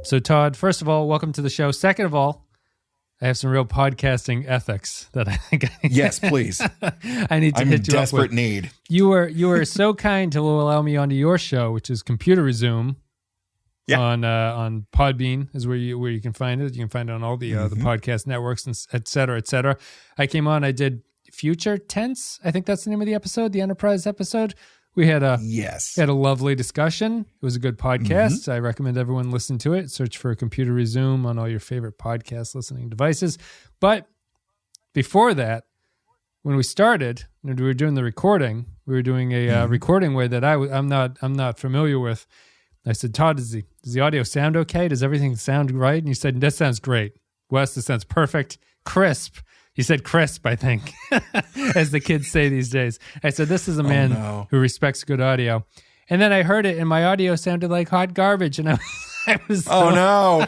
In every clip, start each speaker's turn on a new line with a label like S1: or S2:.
S1: So, Todd, first of all, welcome to the show. Second of all, I have some real podcasting ethics that I think
S2: yes, please.
S1: I need to hit you up with. I'm in
S2: desperate need.
S1: You were so kind to allow me onto your show, which is Computer Resume. Yeah. On Podbean is where you can find it. You can find it on all the podcast networks and et cetera, et cetera. I came on. I did Future Tense. I think that's the name of the episode, the Enterprise episode. We had a lovely discussion. It was a good podcast. I recommend everyone listen to it. Search for Computer Resume on all your favorite podcast listening devices. But before that, when we started, we were doing the recording. We were doing a recording way that I'm not familiar with. I said, Todd, does the audio sound okay? Does everything sound right? And you said, that sounds great. Wes, this sounds perfect. Crisp. You said crisp, I think, as the kids say these days. I said, this is a man who respects good audio. And then I heard it, and my audio sounded like hot garbage. And I was
S2: oh, no.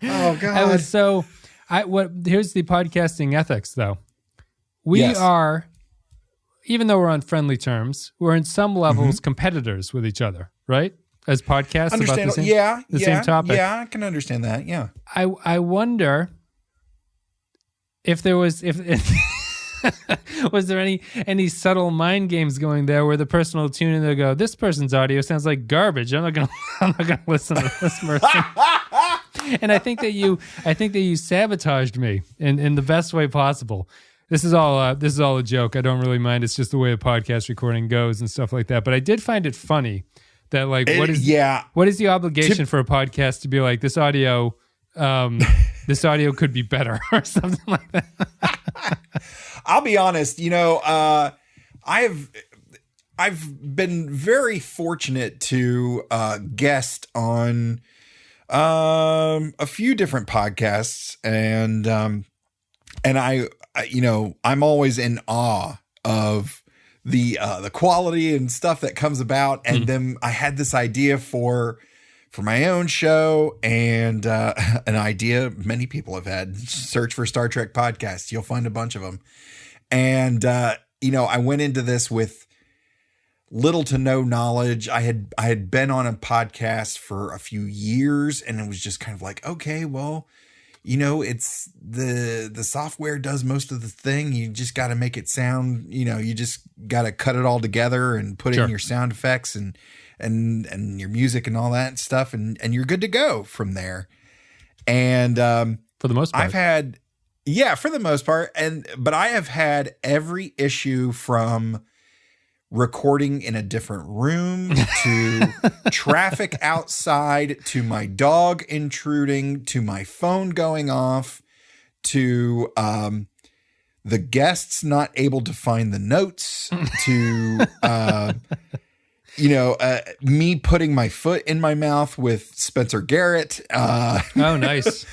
S2: Oh, God.
S1: I was so... Here's the podcasting ethics, though. We are, even though we're on friendly terms, we're in some levels competitors with each other, right? As podcasts about the same topic.
S2: Yeah, I can understand that. Yeah.
S1: I wonder if there was was there any subtle mind games going there where the person will tune in and go, this person's audio sounds like garbage. I'm not gonna listen to this person. And I think that you sabotaged me in the best way possible. This is all a joke. I don't really mind. It's just the way a podcast recording goes and stuff like that. But I did find it funny that what is the obligation for a podcast to be like, this audio could be better or something like that.
S2: I'll be honest, I've been very fortunate to guest on a few different podcasts, and I'm always in awe of the quality and stuff that comes about. And then I had this idea for my own show, and an idea many people have had. Search for Star Trek podcasts. You'll find a bunch of them. And, I went into this with little to no knowledge. I had been on a podcast for a few years, and it was just kind of like, okay, well, it's the software does most of the thing. You just got to make it sound, you just got to cut it all together and put in your sound effects and your music and all that stuff. And you're good to go from there. And,
S1: for the most part,
S2: for the most part. But I have had every issue from recording in a different room to traffic outside, to my dog intruding, to my phone going off, to the guests not able to find the notes, to me putting my foot in my mouth with Spencer Garrett.
S1: Oh, nice.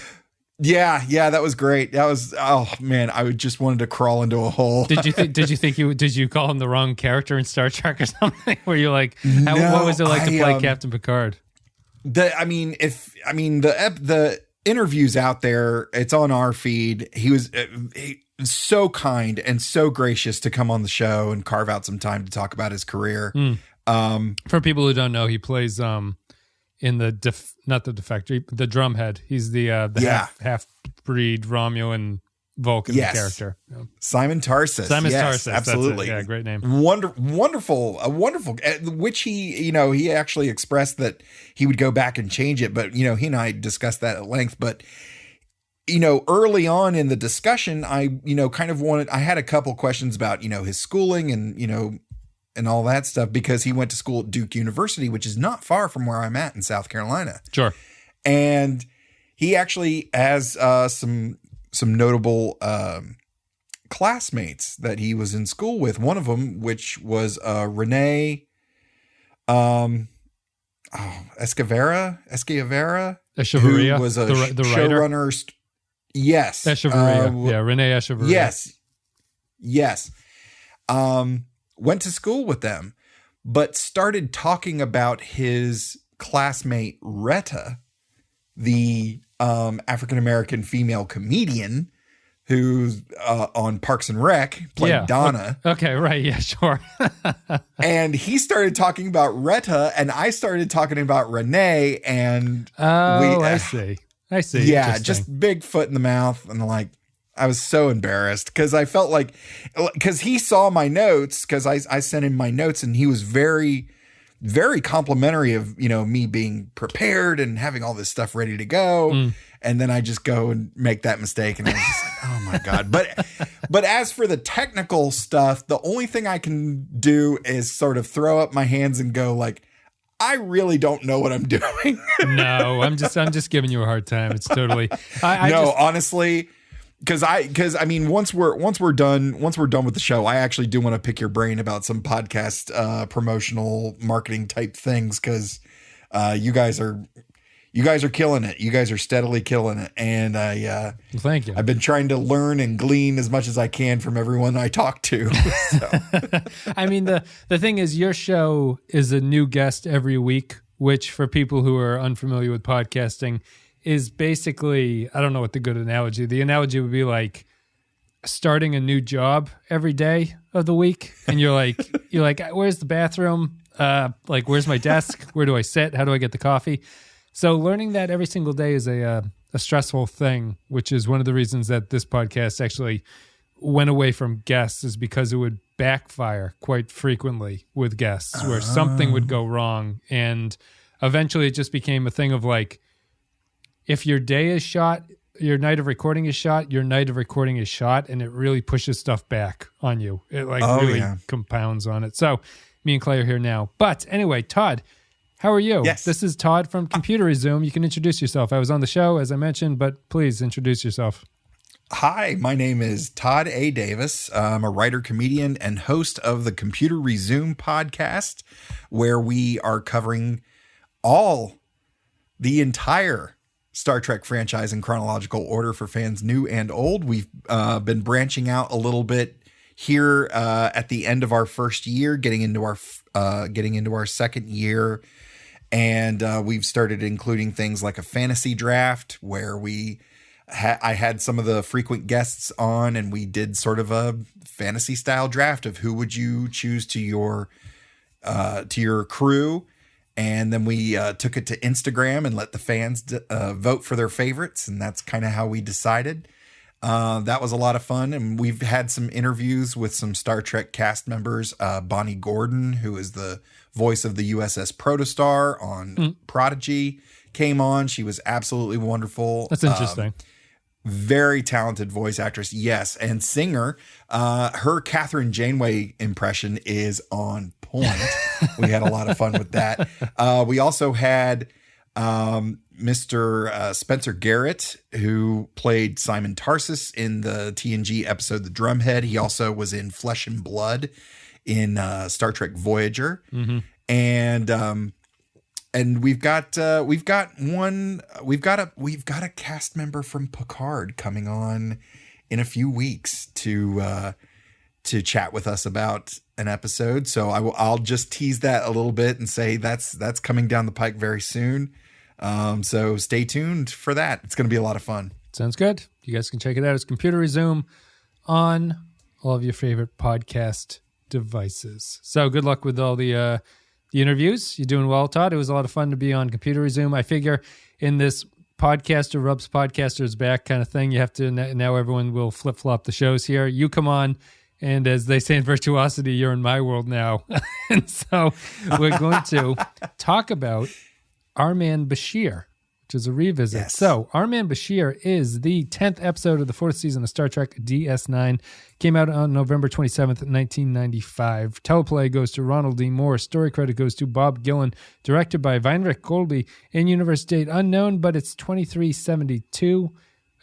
S2: Yeah, that was great. That was, oh man, I just wanted to crawl into a hole.
S1: Did you call him the wrong character in Star Trek or something? Where you're like, what was it like to play Captain Picard?
S2: The interviews out there, it's on our feed. He was so kind and so gracious to come on the show and carve out some time to talk about his career.
S1: For people who don't know, he plays in the the drumhead. He's the half breed Romulan Vulcan character. Yeah.
S2: Simon Tarsus.
S1: Tarsus,
S2: absolutely.
S1: Yeah, great name.
S2: Wonderful, which he actually expressed that he would go back and change it, but he and I discussed that at length. But early on in the discussion, I had a couple questions about his schooling and all that stuff, because he went to school at Duke University, which is not far from where I'm at in South Carolina.
S1: Sure.
S2: And he actually has some notable classmates that he was in school with. One of them, which was Renee Escavera,
S1: Echevarria,
S2: who was a
S1: the
S2: showrunner. Yes.
S1: Echevarria. Renee Echevarria.
S2: Yes. Went to school with them, but started talking about his classmate Retta, the African-American female comedian who's on Parks and Rec, played Donna.
S1: Okay, right. Yeah, sure.
S2: And he started talking about Retta, and I started talking about Renee, and
S1: I see.
S2: Yeah, just big foot in the mouth, and like I was so embarrassed because I felt like, because he saw my notes, because I sent him my notes, and he was very, very complimentary of, you know, me being prepared and having all this stuff ready to go. And then I just go and make that mistake, and I was just like, oh my God. But as for the technical stuff, the only thing I can do is sort of throw up my hands and go like, I really don't know what I'm doing.
S1: No, I'm just giving you a hard time. It's totally.
S2: Honestly, because I mean, once we're done with the show, I actually do want to pick your brain about some podcast promotional marketing type things, because you guys are killing it. You guys are steadily killing it. And
S1: well, thank you.
S2: I've been trying to learn and glean as much as I can from everyone I talk to. So.
S1: I mean, the thing is, your show is a new guest every week, which for people who are unfamiliar with podcasting is basically, I don't know what the good analogy. The analogy would be like starting a new job every day of the week. And you're like, where's the bathroom? Like, where's my desk? Where do I sit? How do I get the coffee? So learning that every single day is a stressful thing, which is one of the reasons that this podcast actually went away from guests, is because it would backfire quite frequently with guests where something would go wrong. And eventually it just became a thing of like, if your day is shot, your night of recording is shot, your night of recording is shot, and it really pushes stuff back on you. It compounds on it. So me and Clay are here now. But anyway, Todd, how are you?
S2: Yes.
S1: This is Todd from Computer Resume. You can introduce yourself. I was on the show, as I mentioned, but please introduce yourself.
S2: Hi, my name is Todd A. Davis. I'm a writer, comedian, and host of the Computer Resume podcast, where we are covering the entire Star Trek franchise in chronological order for fans new and old. We've been branching out a little bit here at the end of our first year, getting into our second year. And we've started including things like a fantasy draft, where I had some of the frequent guests on, and we did sort of a fantasy style draft of who would you choose to your crew. And then we took it to Instagram and let the fans vote for their favorites. And that's kind of how we decided. That was a lot of fun. And we've had some interviews with some Star Trek cast members. Bonnie Gordon, who is the voice of the USS Protostar on Prodigy, came on. She was absolutely wonderful.
S1: That's interesting.
S2: Very talented voice actress. Yes. And singer. Her Catherine Janeway impression is on point. We had a lot of fun with that. We also had Mr. Spencer Garrett, who played Simon Tarsus in the TNG episode The Drumhead. He also was in Flesh and Blood in Star Trek Voyager. Mm-hmm. And we've got a cast member from Picard coming on in a few weeks to chat with us about an episode. So I'll just tease that a little bit and say that's coming down the pike very soon. So stay tuned for that. It's going to be a lot of fun.
S1: Sounds good. You guys can check it out. It's Computer Resume on all of your favorite podcast devices. So good luck with all the interviews. You're doing well, Todd. It was a lot of fun to be on Computer Resume. I figure in this podcaster rubs podcasters back kind of thing, you have to, now everyone will flip-flop the shows here. You come on, and as they say in Virtuosity, you're in my world now. And so we're going to talk about Our Man Bashir, which is a revisit.
S2: Yes.
S1: So Our Man Bashir is the 10th episode of the 4th season of Star Trek DS9. Came out on November 27th, 1995. Teleplay goes to Ronald D. Moore. Story credit goes to Bob Gillen. Directed by Weinrich Colby. In-universe date unknown, but it's 2372.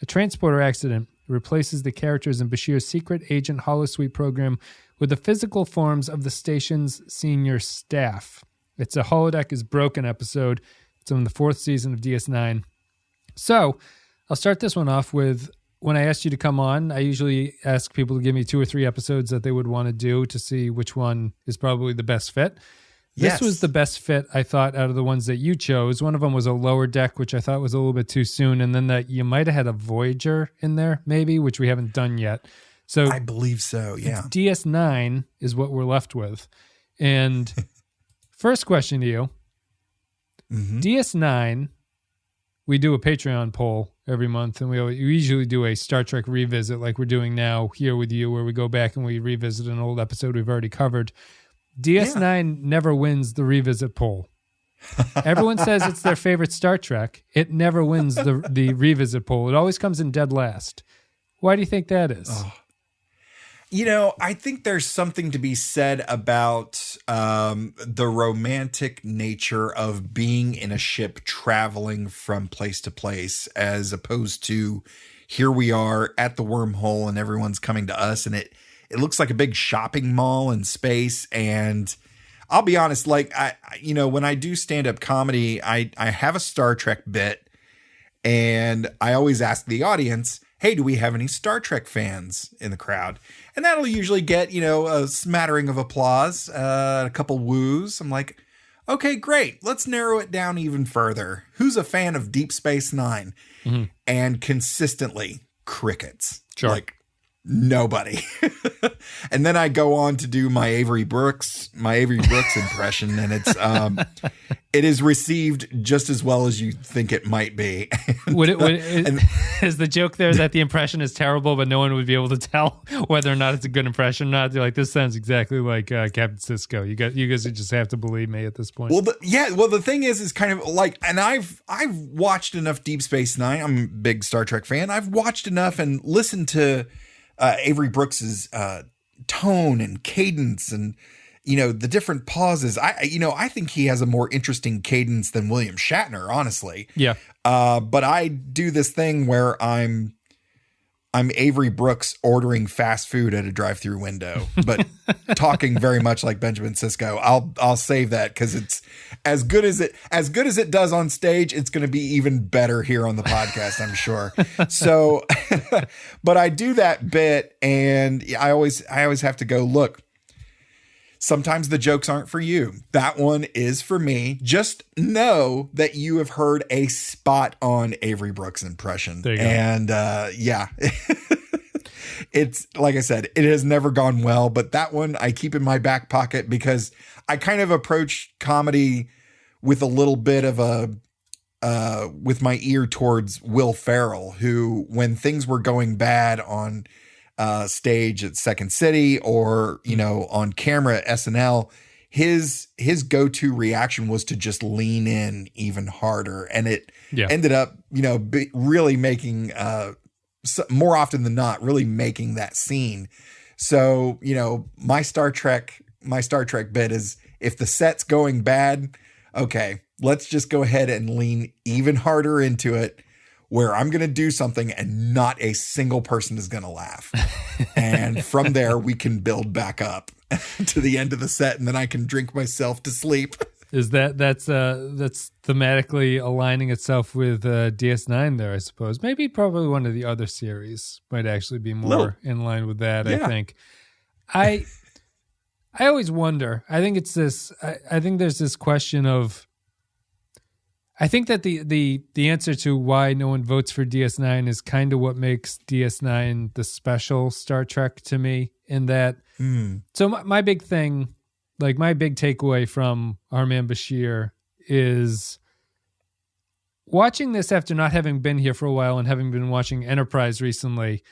S1: A transporter accident replaces the characters in Bashir's secret agent holosuite program with the physical forms of the station's senior staff. It's a Holodeck is Broken episode. It's on the 4th season of DS9. So I'll start this one off with, when I asked you to come on, I usually ask people to give me 2 or 3 episodes that they would want to do to see which one is probably the best fit. This was the best fit, I thought, out of the ones that you chose. One of them was a Lower Deck, which I thought was a little bit too soon. And then that you might have had a Voyager in there, maybe, which we haven't done yet. So
S2: I believe so, yeah.
S1: DS9 is what we're left with. And first question to you. DS9, we do a Patreon poll every month, and we usually do a Star Trek revisit like we're doing now here with you, where we go back and we revisit an old episode we've already covered. DS9 never wins the revisit poll. Everyone says it's their favorite Star Trek. It never wins the revisit poll. It always comes in dead last. Why do you think that is?
S2: Oh. You know, I think there's something to be said about the romantic nature of being in a ship traveling from place to place, as opposed to here we are at the wormhole and everyone's coming to us, and it looks like a big shopping mall in space. And I'll be honest, like when I do stand-up comedy, I have a Star Trek bit, and I always ask the audience, hey, do we have any Star Trek fans in the crowd? And that'll usually get, a smattering of applause, a couple woos. I'm like, okay, great. Let's narrow it down even further. Who's a fan of Deep Space Nine? Mm-hmm. And consistently, crickets.
S1: Sure.
S2: Like, nobody. And then I go on to do my Avery Brooks impression, and it is received just as well as you think it might be.
S1: Is the joke there that the impression is terrible, but no one would be able to tell whether or not it's a good impression or not? They're like, this sounds exactly like Captain Sisko. You guys just have to believe me at this point.
S2: Well, the thing is kind of like, and I've watched enough Deep Space Nine. I'm a big Star Trek fan. I've watched enough and listened to Avery Brooks's tone and cadence, and the different pauses. I think he has a more interesting cadence than William Shatner, honestly.
S1: Yeah.
S2: But I do this thing where I'm Avery Brooks ordering fast food at a drive-through window, but talking very much like Benjamin Sisko. I'll save that because it's as good as it does on stage. It's going to be even better here on the podcast, I'm sure. So, but I do that bit, and I always have to go, look, sometimes the jokes aren't for you. That one is for me. Just know that you have heard a spot on Avery Brooks impression.
S1: There you go.
S2: And yeah, it's like I said, it has never gone well, but that one I keep in my back pocket because I kind of approach comedy with a little bit of with my ear towards Will Ferrell, who, when things were going bad on stage at Second City or, on camera at SNL, his go-to reaction was to just lean in even harder. And it ended up, really making, more often than not, really making that scene. So, my Star Trek bit is, if the set's going bad, okay, let's just go ahead and lean even harder into it, where I'm going to do something and not a single person is going to laugh. And from there, we can build back up to the end of the set, and then I can drink myself to sleep.
S1: Is that's thematically aligning itself with DS9 there, I suppose. Maybe probably one of the other series might actually be more in line with that, yeah. I think. I always wonder. I think it's this. I think there's this question of. I think that the answer to why no one votes for DS9 is kind of what makes DS9 the special Star Trek to me, in that. So my big thing, like my big takeaway from our Man Bashir, is watching this after not having been here for a while and having been watching Enterprise recently.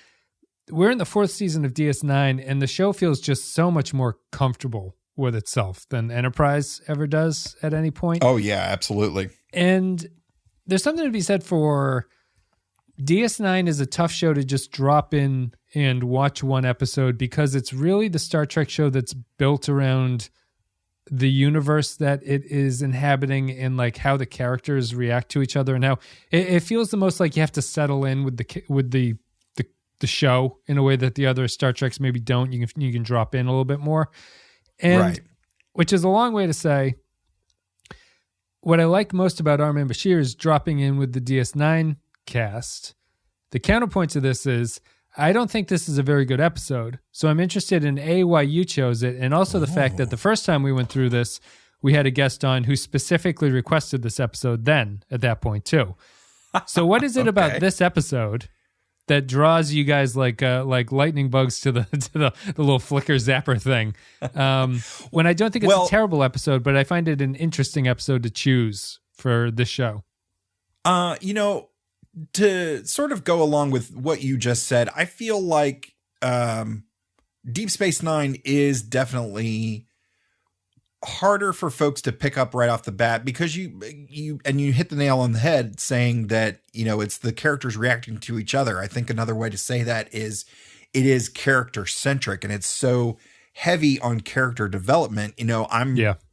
S1: We're in the 4th season of DS9, and the show feels just so much more comfortable with itself than Enterprise ever does at any point.
S2: Oh, yeah, absolutely.
S1: And there's something to be said for DS9 is a tough show to just drop in and watch one episode, because it's really the Star Trek show that's built around the universe that it is inhabiting, and like how the characters react to each other, and how it feels the most like you have to settle in with the show in a way that the other Star Treks maybe don't. You can drop in a little bit more, and right. Which is a long way to say. What I like most about Our Man Bashir is dropping in with the DS9 cast. The counterpoint to this is, I don't think this is a very good episode. So I'm interested in why you chose it, and also the fact that the first time we went through this, we had a guest on who specifically requested this episode then at that point too. So what is it about this episode that draws you guys like lightning bugs to the little flicker zapper thing? When I don't think it's a terrible episode, but I find it an interesting episode to choose for this show.
S2: To sort of go along with what you just said, I feel like Deep Space Nine is definitely harder for folks to pick up right off the bat, because you hit the nail on the head saying that, it's the characters reacting to each other. I think another way to say that is it is character centric, and it's so heavy on character development.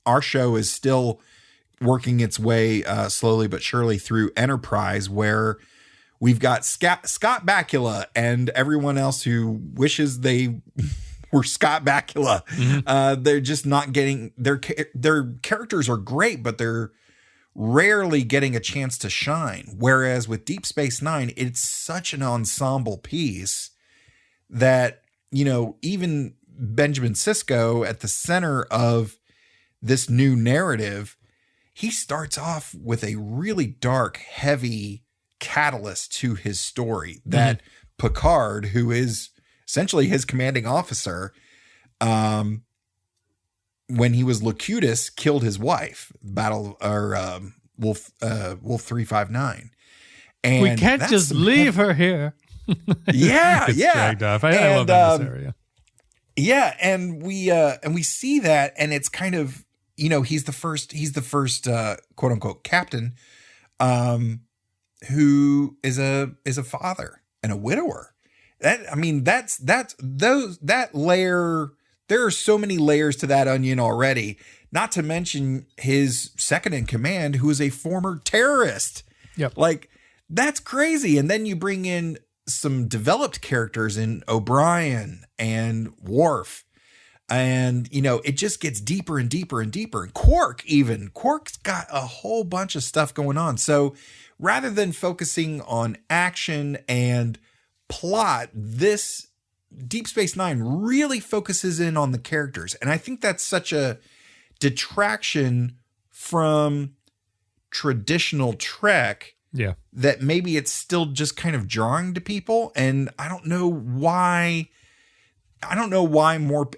S2: Our show is still working its way slowly but surely through Enterprise, where we've got Scott Bakula and everyone else who wishes they were Scott Bakula. Mm-hmm. They're just not getting their characters are great, but they're rarely getting a chance to shine. Whereas with Deep Space Nine, it's such an ensemble piece that, even Benjamin Sisko at the center of this new narrative, he starts off with a really dark, heavy catalyst to his story that Picard, who is essentially his commanding officer, when he was Locutus, killed his wife, Wolf 359. And
S1: we can't just leave her here.
S2: Yeah,
S1: it's dragged off. I love that in this area.
S2: Yeah, and we see that, and it's kind of, he's the first quote unquote captain, who is a father and a widower. That layer. There are so many layers to that onion already. Not to mention his second in command, who is a former terrorist.
S1: Yep.
S2: Like, that's crazy. And then you bring in some developed characters in O'Brien and Worf. And, it just gets deeper and deeper and deeper. And Quark's got a whole bunch of stuff going on. So rather than focusing on action and plot, this Deep Space Nine really focuses in on the characters. And I think that's such a detraction from traditional Trek.
S1: Yeah.
S2: That maybe it's still just kind of jarring to people. And I don't know why more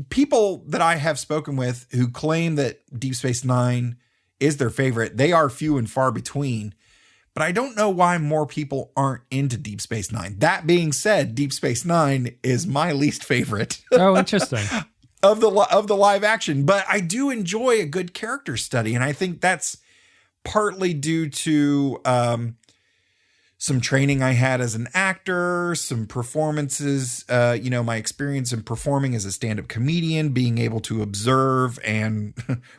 S2: people that I have spoken with who claim that Deep Space Nine is their favorite, they are few and far between. But I don't know why more people aren't into Deep Space Nine. That being said, Deep Space Nine is my least favorite.
S1: Oh, interesting.
S2: of the live action. But I do enjoy a good character study. And I think that's partly due to some training I had as an actor, some performances, my experience in performing as a stand-up comedian, being able to observe and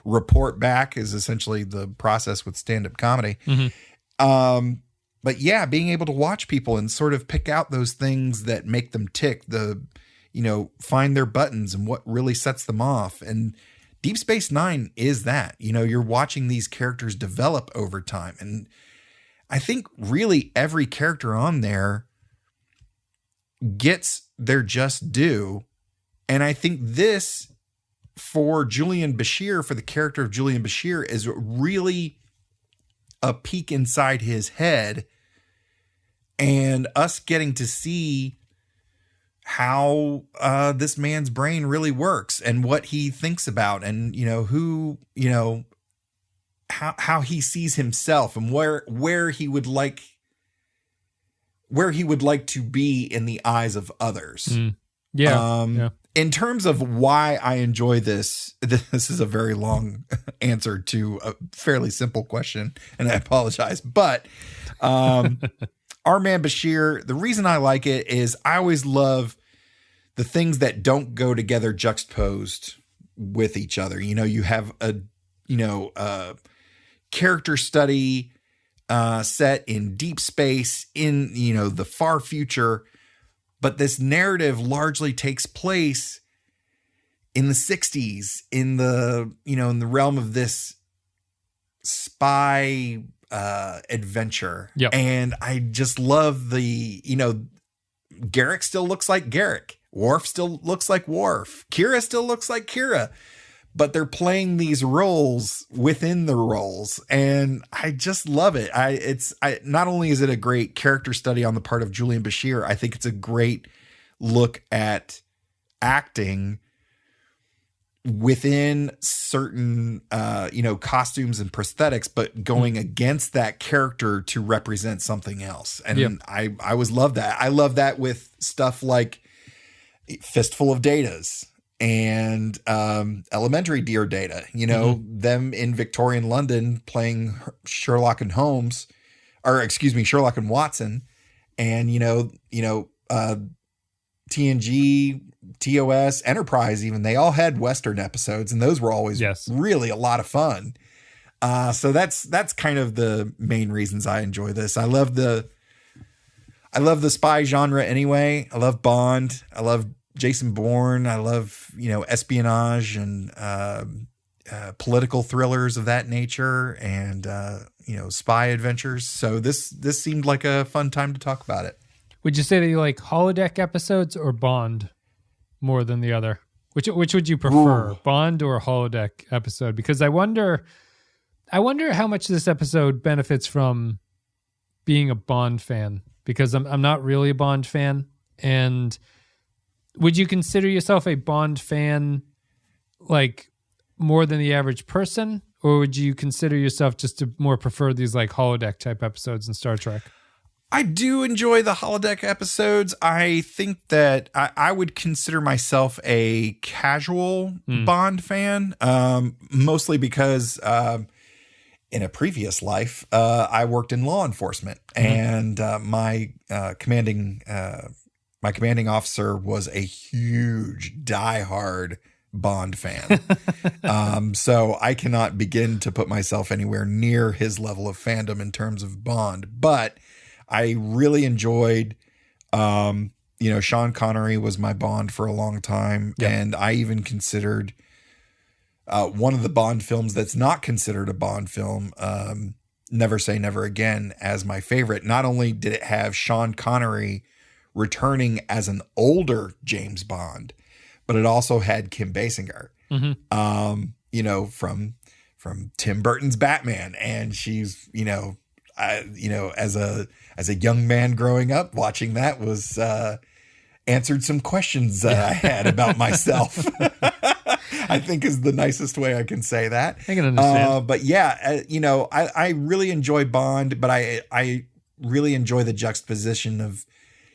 S2: report back is essentially the process with stand-up comedy. Mm-hmm. But yeah, being able to watch people and sort of pick out those things that make them tick, find their buttons and what really sets them off. And Deep Space Nine is that, you're watching these characters develop over time. And I think really every character on there gets their just due. And I think this for the character of Julian Bashir is really a peek inside his head and us getting to see how this man's brain really works and what he thinks about, and how he sees himself and where he would like to be in the eyes of others.
S1: Yeah.
S2: In terms of why I enjoy this is a very long answer to a fairly simple question, and I apologize. But our Man Bashir, the reason I like it is I always love the things that don't go together juxtaposed with each other. You have a character study set in deep space in the far future. But this narrative largely takes place in the 60s, in the realm of this spy adventure.
S1: Yep.
S2: And I just love Garrick still looks like Garrick. Worf still looks like Worf. Kira still looks like Kira. but they're playing these roles within the roles. And I just love it. Not only is it a great character study on the part of Julian Bashir, I think it's a great look at acting within certain, costumes and prosthetics, but going against that character to represent something else. And I always love that. I love that with stuff like Fistful of Datas and Elementary Dear Data, them in Victorian London playing Sherlock and Sherlock and Watson, and, TNG, TOS, Enterprise, even, they all had Western episodes, and those were always really a lot of fun. So that's kind of the main reasons I enjoy this. I love the spy genre anyway. I love Bond. I love Jason Bourne. I love, espionage and political thrillers of that nature, and spy adventures. So this seemed like a fun time to talk about it.
S1: Would you say that you like holodeck episodes or Bond more than the other? Which would you prefer, Bond or a holodeck episode? Because I wonder how much this episode benefits from being a Bond fan, because I'm not really a Bond fan. And would you consider yourself a Bond fan, like, more than the average person, or would you consider yourself just to more prefer these like holodeck type episodes in Star Trek?
S2: I do enjoy the holodeck episodes. I think that I would consider myself a casual Bond fan, mostly because in a previous life, I worked in law enforcement, and my commanding officer was a huge, diehard Bond fan. So I cannot begin to put myself anywhere near his level of fandom in terms of Bond, but I really enjoyed, Sean Connery was my Bond for a long time. Yep. And I even considered one of the Bond films that's not considered a Bond film, Never Say Never Again, as my favorite. Not only did it have Sean Connery returning as an older James Bond, but it also had Kim Basinger, from Tim Burton's Batman. And she's, as a young man growing up, watching that was answered some questions I had about myself. I think is the nicest way I can say that.
S1: I can understand.
S2: But yeah, I really enjoy Bond, but I really enjoy the juxtaposition of,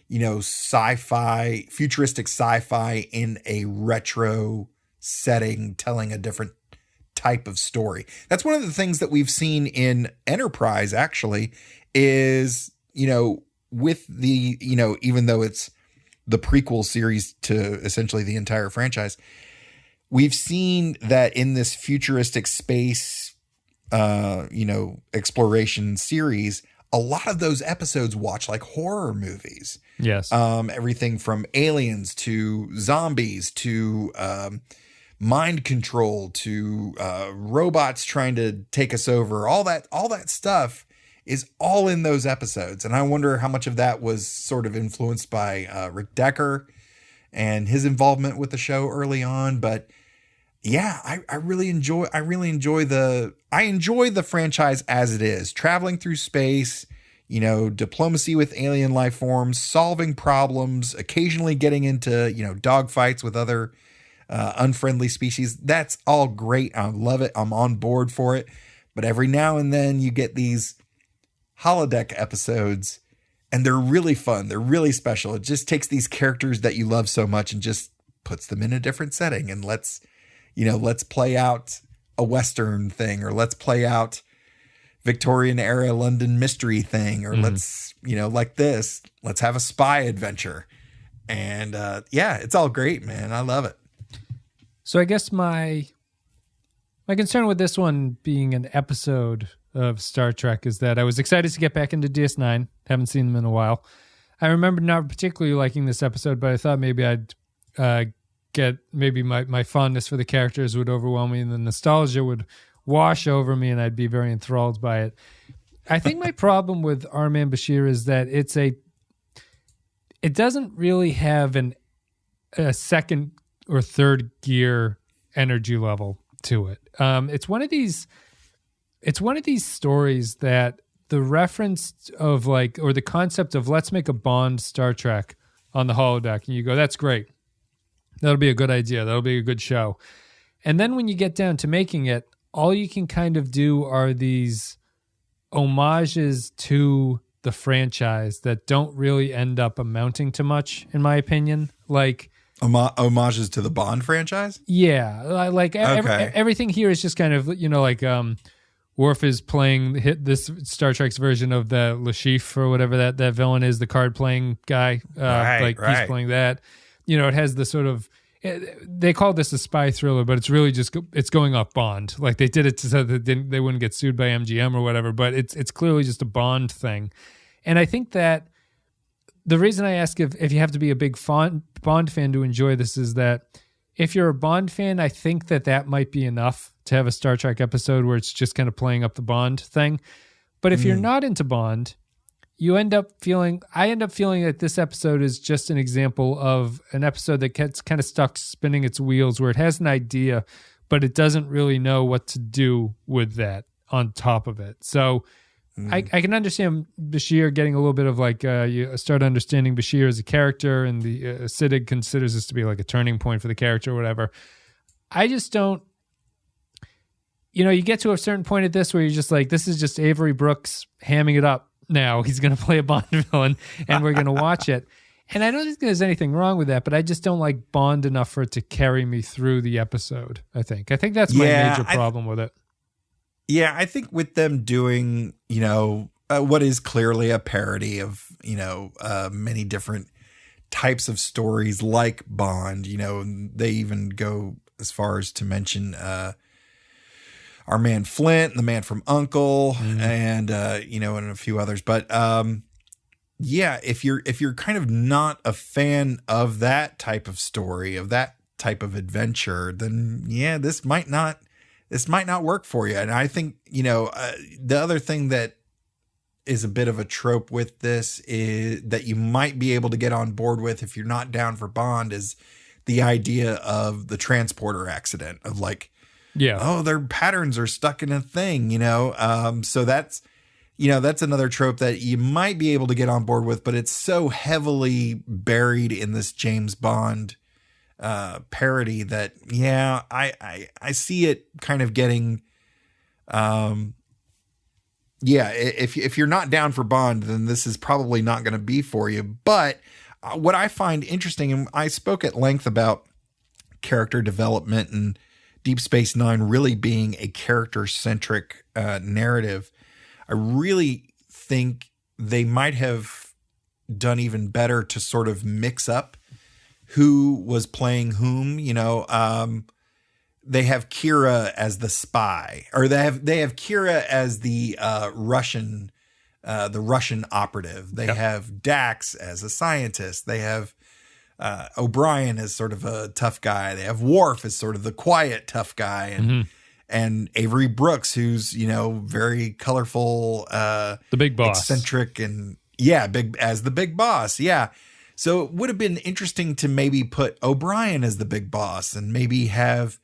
S2: sci-fi, futuristic sci-fi in a retro setting, telling a different type of story. That's one of the things that we've seen in Enterprise, actually, is, with the, even though it's the prequel series to essentially the entire franchise, we've seen that in this futuristic space, exploration series, a lot of those episodes watch like horror movies.
S1: Yes.
S2: Everything from aliens to zombies to, mind control to robots trying to take us over. All that stuff is all in those episodes. And I wonder how much of that was sort of influenced by Rick Decker and his involvement with the show early on. But yeah, I really enjoy the franchise as it is, traveling through space, diplomacy with alien life forms, solving problems, occasionally getting into, dogfights with other unfriendly species. That's all great. I love it. I'm on board for it. But every now and then you get these holodeck episodes and they're really fun. They're really special. It just takes these characters that you love so much and just puts them in a different setting. And let's play out a Western thing, or let's play out Victorian era London mystery thing, or let's have a spy adventure. And it's all great, man. I love it.
S1: So I guess my concern with this one being an episode of Star Trek is that I was excited to get back into DS9. Haven't seen them in a while. I remember not particularly liking this episode, but I thought maybe I'd my fondness for the characters would overwhelm me and the nostalgia would wash over me and I'd be very enthralled by it. I think my problem with Man Bashir is that it doesn't really have a second or third gear energy level. to it. It's one of these stories that the reference of like, or the concept of let's make a Bond Star Trek on the holodeck, and you go, that's great. That'll be a good idea. That'll be a good show. And then when you get down to making it, all you can kind of do are these homages to the franchise that don't really end up amounting to much, in my opinion. Like
S2: homages to the Bond franchise?
S1: Yeah. Like everything here is just kind of, like Worf is playing this Star Trek's version of the Lashif or whatever that villain is, the card playing guy. He's playing that. It has the sort of, they call this a spy thriller, but it's really just, it's going off Bond. Like they did it so that they wouldn't get sued by MGM or whatever, but it's clearly just a Bond thing. And I think that the reason I ask if you have to be a big Bond fan to enjoy this is that if you're a Bond fan, I think that might be enough to have a Star Trek episode where it's just kind of playing up the Bond thing. But if you're not into Bond, I end up feeling that this episode is just an example of an episode that gets kind of stuck spinning its wheels, where it has an idea, but it doesn't really know what to do with that on top of it. So I can understand Bashir getting a little bit of like, you start understanding Bashir as a character, and the Siddig considers this to be like a turning point for the character or whatever. I just don't, you get to a certain point at this where you're just like, this is just Avery Brooks hamming it up now. He's going to play a Bond villain and we're going to watch it. And I don't think there's anything wrong with that, but I just don't like Bond enough for it to carry me through the episode, I think that's my major problem with it.
S2: Yeah, I think with them doing, what is clearly a parody of, many different types of stories like Bond, they even go as far as to mention our man Flint, the man from U.N.C.L.E., and, and a few others. But, if you're kind of not a fan of that type of story, of that type of adventure, then, this might not work for you. And I think, the other thing that is a bit of a trope with this is that you might be able to get on board with if you're not down for Bond is the idea of the transporter accident of like, their patterns are stuck in a thing, so that's another trope that you might be able to get on board with, but it's so heavily buried in this James Bond parody that I see it kind of getting if you're not down for Bond, then this is probably not going to be for you. But what I find interesting, and I spoke at length about character development and Deep Space Nine really being a character-centric narrative, I really think they might have done even better to sort of mix up who was playing whom. They have Kira as the spy, or they have Kira as the Russian operative. They have Dax as a scientist. They have O'Brien as sort of a tough guy. They have Worf as sort of the quiet tough guy, and Avery Brooks, who's very colorful,
S1: the big boss,
S2: eccentric, and big as the big boss. Yeah. So it would have been interesting to maybe put O'Brien as the big boss and maybe have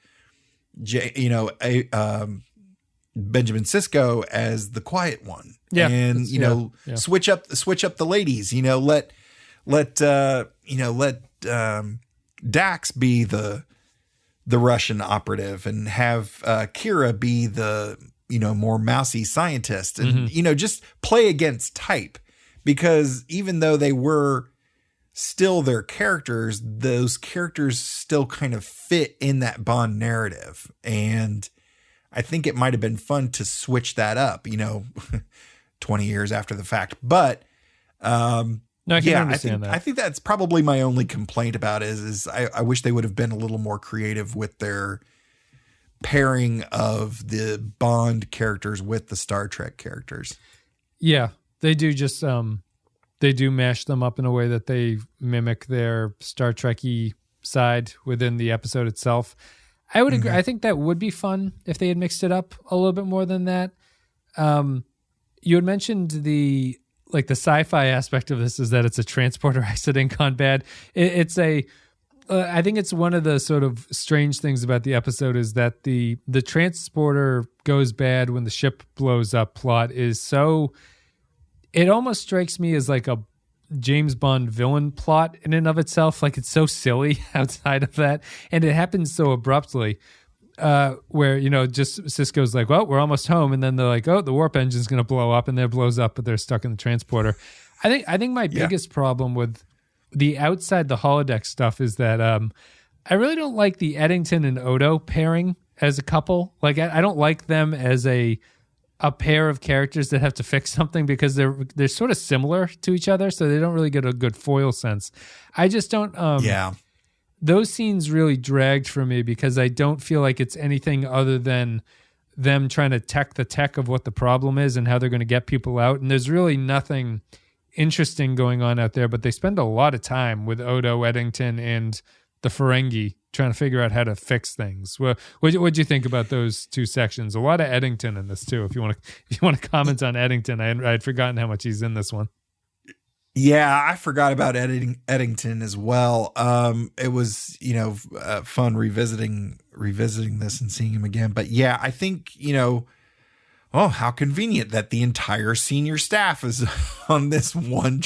S2: Benjamin Sisko as the quiet one. Yeah. And, switch up the ladies, let Dax be the Russian operative and have Kira be the, more mousy scientist and, just play against type, because even though they were still their characters, those characters still kind of fit in that Bond narrative. And I think it might've been fun to switch that up, 20 years after the fact. But,
S1: no, I can understand that.
S2: I think that's probably my only complaint about it is I wish they would have been a little more creative with their pairing of the Bond characters with the Star Trek characters.
S1: Yeah, they do just, they do mash them up in a way that they mimic their Star Trek-y side within the episode itself. I would agree. I think that would be fun if they had mixed it up a little bit more than that. You had mentioned the sci-fi aspect of this is that it's a transporter accident gone bad. It's a I think it's one of the sort of strange things about the episode is that the transporter goes bad when the ship blows up plot is so, it almost strikes me as like a James Bond villain plot in and of itself. Like it's so silly outside of that. And it happens so abruptly where, just Cisco's like, well, we're almost home. And then they're like, oh, the warp engine's going to blow up, and then it blows up, but they're stuck in the transporter. I think my biggest problem with the outside the holodeck stuff is that I really don't like the Eddington and Odo pairing as a couple. Like I don't like them as a pair of characters that have to fix something, because they're sort of similar to each other, so they don't really get a good foil sense. I just don't. Those scenes really dragged for me because I don't feel like it's anything other than them trying to tech the tech of what the problem is and how they're going to get people out. And there's really nothing interesting going on out there, but they spend a lot of time with Odo, Eddington, and the Ferengi trying to figure out how to fix things. Well, what'd you think about those two sections? A lot of Eddington in this too. If you want to comment on Eddington, I had forgotten how much he's in this one.
S2: Yeah, I forgot about Eddington as well. It was, fun revisiting this and seeing him again. But yeah, I think, how convenient that the entire senior staff is on this one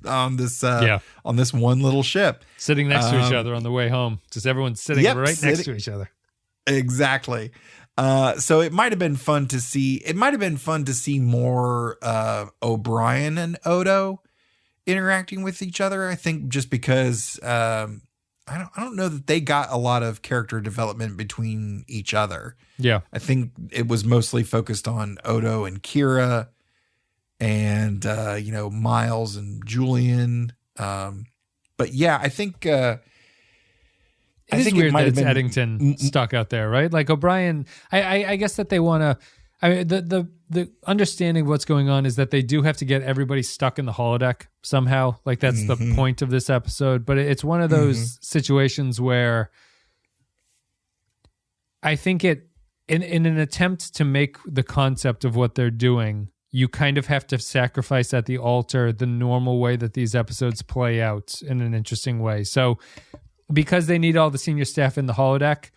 S2: on this one little ship,
S1: sitting next to each other on the way home. Just everyone's sitting next to each other.
S2: Exactly. So it might have been fun to see. It might have been fun to see more O'Brien and Odo interacting with each other. I think just because I don't know that they got a lot of character development between each other.
S1: Yeah.
S2: I think it was mostly focused on Odo and Kira and Miles and Julian. But yeah, I think
S1: it is weird that it's Eddington stuck out there, right? Like O'Brien, I guess that they want to. I mean, the understanding of what's going on is that they do have to get everybody stuck in the holodeck somehow. Like that's the point of this episode. But it's one of those situations where I think in an attempt to make the concept of what they're doing, you kind of have to sacrifice at the altar the normal way that these episodes play out in an interesting way. So because they need all the senior staff in the holodeck,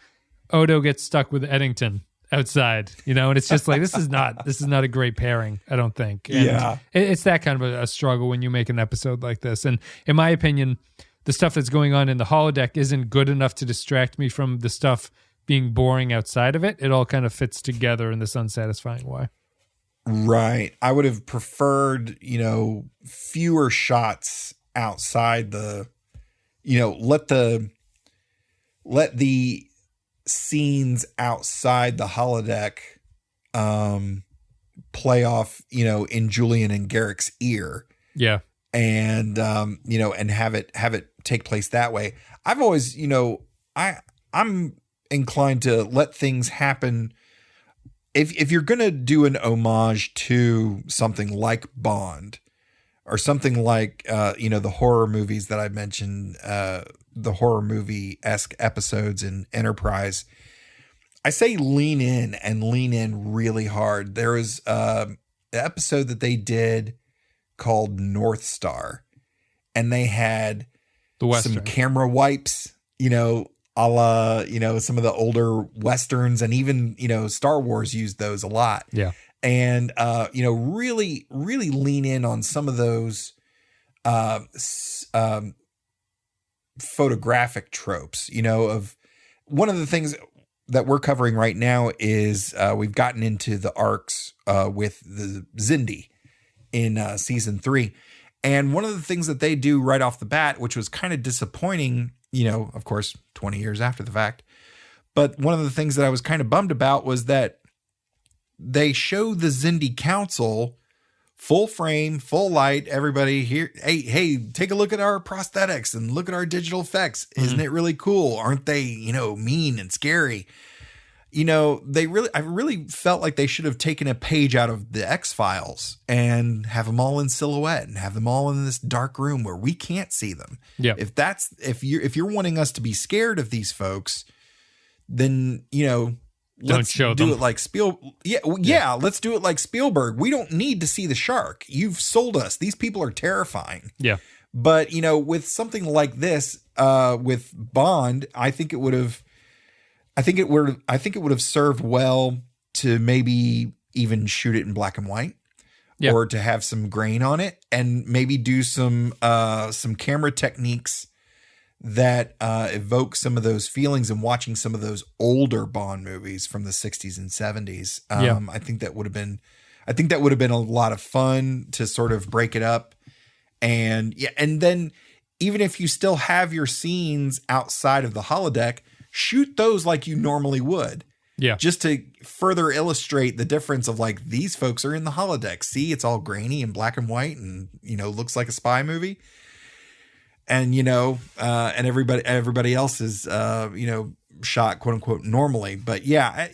S1: Odo gets stuck with Eddington outside, and it's just like, this is not a great pairing, I don't think. And it's that kind of a struggle when you make an episode like this. And in my opinion, the stuff that's going on in the holodeck isn't good enough to distract me from the stuff being boring outside of it. It all kind of fits together in this unsatisfying way.
S2: Right. I would have preferred, fewer shots outside the, let the scenes outside the holodeck play off, in Julian and Garrick's ear.
S1: Yeah.
S2: And and have it take place that way. I've always, I'm inclined to let things happen. If you're going to do an homage to something like Bond or something like the horror movies that I mentioned, the horror movie-esque episodes in Enterprise, I say lean in really hard. There was an episode that they did called North Star, and they had some camera wipes, a la, some of the older Westerns, and even, Star Wars used those a lot.
S1: Yeah.
S2: And, really, really lean in on some of those photographic tropes, of one of the things that we're covering right now is we've gotten into the arcs with the Xindi in season 3. And one of the things that they do right off the bat, which was kind of disappointing, of course, 20 years after the fact, but one of the things that I was kind of bummed about was that they show the Xindi Council full frame, full light, everybody here. Hey, take a look at our prosthetics and look at our digital effects. Isn't it really cool? Aren't they, mean and scary? I really felt like they should have taken a page out of the X-Files and have them all in silhouette and have them all in this dark room where we can't see them.
S1: Yeah.
S2: If you're wanting us to be scared of these folks, then,
S1: Don't show them.
S2: Do it like let's do it like Spielberg. We don't need to see the shark. You've sold us. These people are terrifying.
S1: Yeah.
S2: But, with something like this, with Bond, I think it would have served well to maybe even shoot it in black and white. Yeah. Or to have some grain on it, and maybe do some camera techniques that evoke some of those feelings and watching some of those older Bond movies from the 60s and 70s. I think that would have been a lot of fun to sort of break it up. And then even if you still have your scenes outside of the holodeck, shoot those like you normally would. Yeah. Just to further illustrate the difference of like, these folks are in the holodeck. See, it's all grainy and black and white and, looks like a spy movie. And, and everybody else is, shot quote unquote normally. But yeah,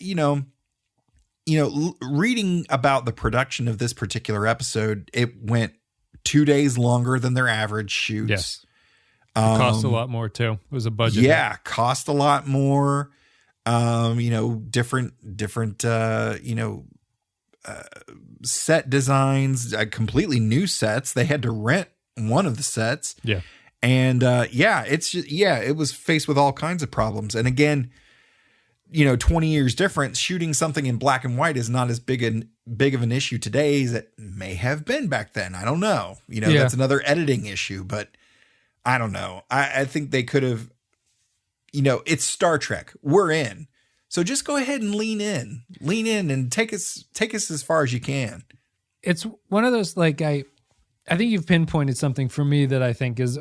S2: reading about the production of this particular episode, it went 2 days longer than their average shoots.
S1: Yes. It cost a lot more too. It was a budget.
S2: Yeah. Cost a lot more. Different, set designs, completely new sets. They had to rent one of the sets. Yeah. And, it was faced with all kinds of problems. And again, 20 years difference, shooting something in black and white is not as big of an issue today as it may have been back then. I don't know, that's another editing issue, but I don't know. I think they could have, it's Star Trek. We're in. So just go ahead and lean in and take us as far as you can.
S1: It's one of those, like, I think you've pinpointed something for me that I think is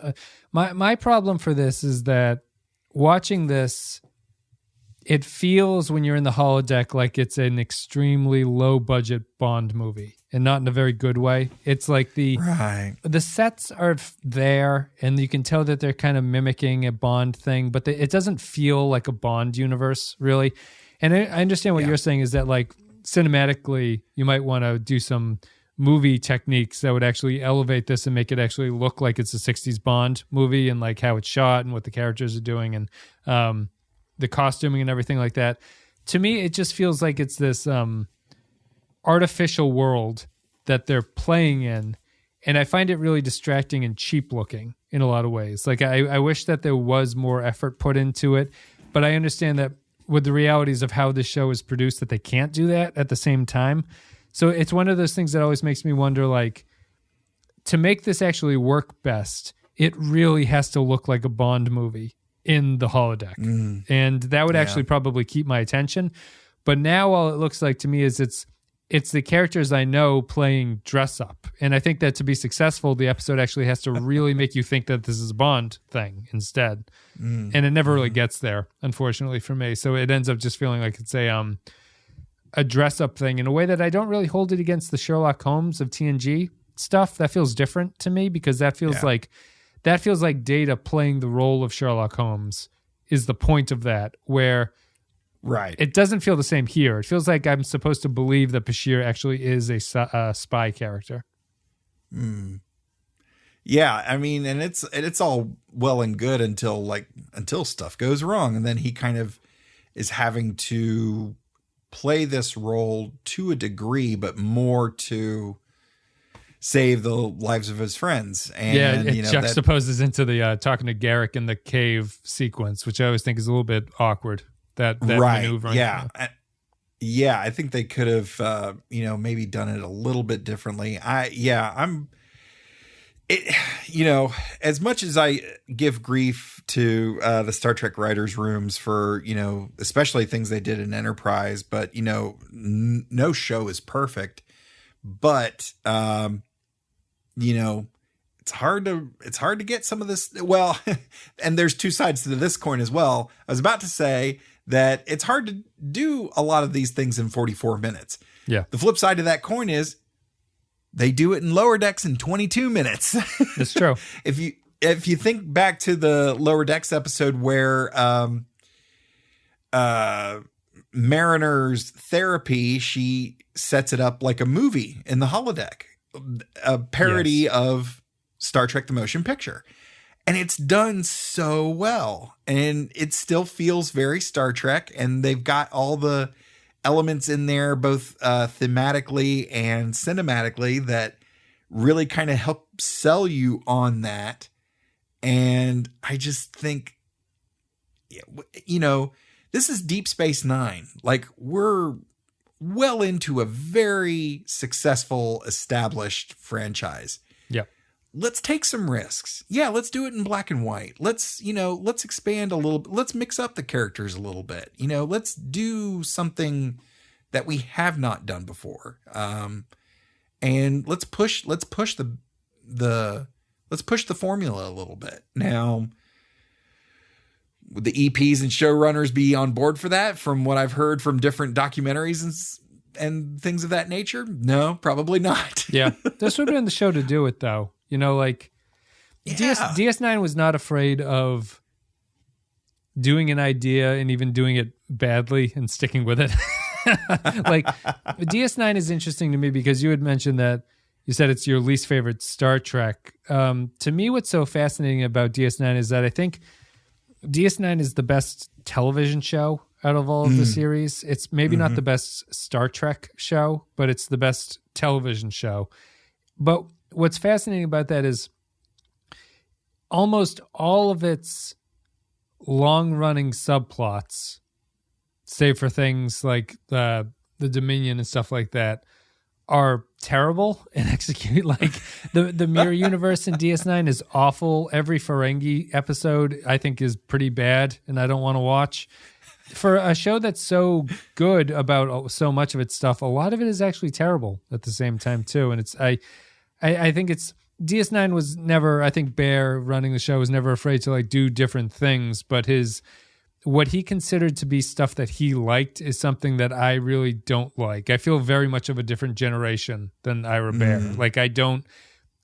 S1: my problem for this is that watching this, it feels when you're in the holodeck like it's an extremely low budget Bond movie, and not in a very good way. It's like the sets are there, and you can tell that they're kind of mimicking a Bond thing, but it doesn't feel like a Bond universe really. And I understand what you're saying is that, like, cinematically, you might want to do some movie techniques that would actually elevate this and make it actually look like it's a 60s Bond movie, and like how it's shot and what the characters are doing, and the costuming and everything like that. To me, it just feels like it's this artificial world that they're playing in, and I find it really distracting and cheap looking in a lot of ways. Like, I wish that there was more effort put into it, but I understand that with the realities of how this show is produced, that they can't do that at the same time. So it's one of those things that always makes me wonder, like, to make this actually work best, it really has to look like a Bond movie in the holodeck. And that would actually probably keep my attention. But now all it looks like to me is it's the characters I know playing dress up. And I think that to be successful, the episode actually has to really make you think that this is a Bond thing instead. And it never really gets there, unfortunately for me. So it ends up just feeling like it's a dress up thing in a way that I don't really hold it against the Sherlock Holmes of TNG stuff. That feels different to me, because that feels like Data playing the role of Sherlock Holmes is the point of that, where it doesn't feel the same here. It feels like I'm supposed to believe that Bashir actually is a spy character.
S2: Yeah, I mean, and it's all well and good until stuff goes wrong, and then he kind of is having to play this role to a degree, but more to save the lives of his friends. And
S1: it juxtaposes into the talking to Garrick in the cave sequence, which I always think is a little bit awkward. That maneuvering.
S2: Yeah, I think they could have maybe done it a little bit differently. As much as I give grief to the Star Trek writers' rooms for, especially things they did in Enterprise, but, no show is perfect. But, it's hard to get some of this. Well, and there's two sides to this coin as well. I was about to say that it's hard to do a lot of these things in 44 minutes. Yeah. The flip side of that coin is they do it in Lower Decks in 22 minutes.
S1: That's true.
S2: If you think back to the Lower Decks episode where Mariner's therapy, she sets it up like a movie in the holodeck, a parody of Star Trek the Motion Picture. And it's done so well. And it still feels very Star Trek. And they've got all the elements in there, both thematically and cinematically, that really kind of help sell you on that. And I just think, this is Deep Space Nine. Like, we're well into a very successful, established franchise.
S1: Yep.
S2: Let's take some risks. Yeah, let's do it in black and white. Let's expand a little. Let's mix up the characters a little bit. Let's do something that we have not done before. And let's push the formula a little bit. Now, would the EPs and showrunners be on board for that? From what I've heard from different documentaries and things of that nature, no, probably not.
S1: Yeah, this would have been the show to do it, though. DS9 was not afraid of doing an idea and even doing it badly and sticking with it. Like, DS9 is interesting to me because you had mentioned that you said it's your least favorite Star Trek. To me, what's so fascinating about DS9 is that I think DS9 is the best television show out of all of the series. It's maybe not the best Star Trek show, but it's the best television show. But what's fascinating about that is almost all of its long-running subplots, save for things like the Dominion and stuff like that, are terrible and execute. Like the Mirror Universe in DS9 is awful. Every Ferengi episode I think is pretty bad and I don't want to watch. For a show that's so good about so much of its stuff, a lot of it is actually terrible at the same time too. And it's I think it's DS9 was never, I think Bear running the show was never afraid to like do different things, but what he considered to be stuff that he liked is something that I really don't like. I feel very much of a different generation than Ira Bear. Like I don't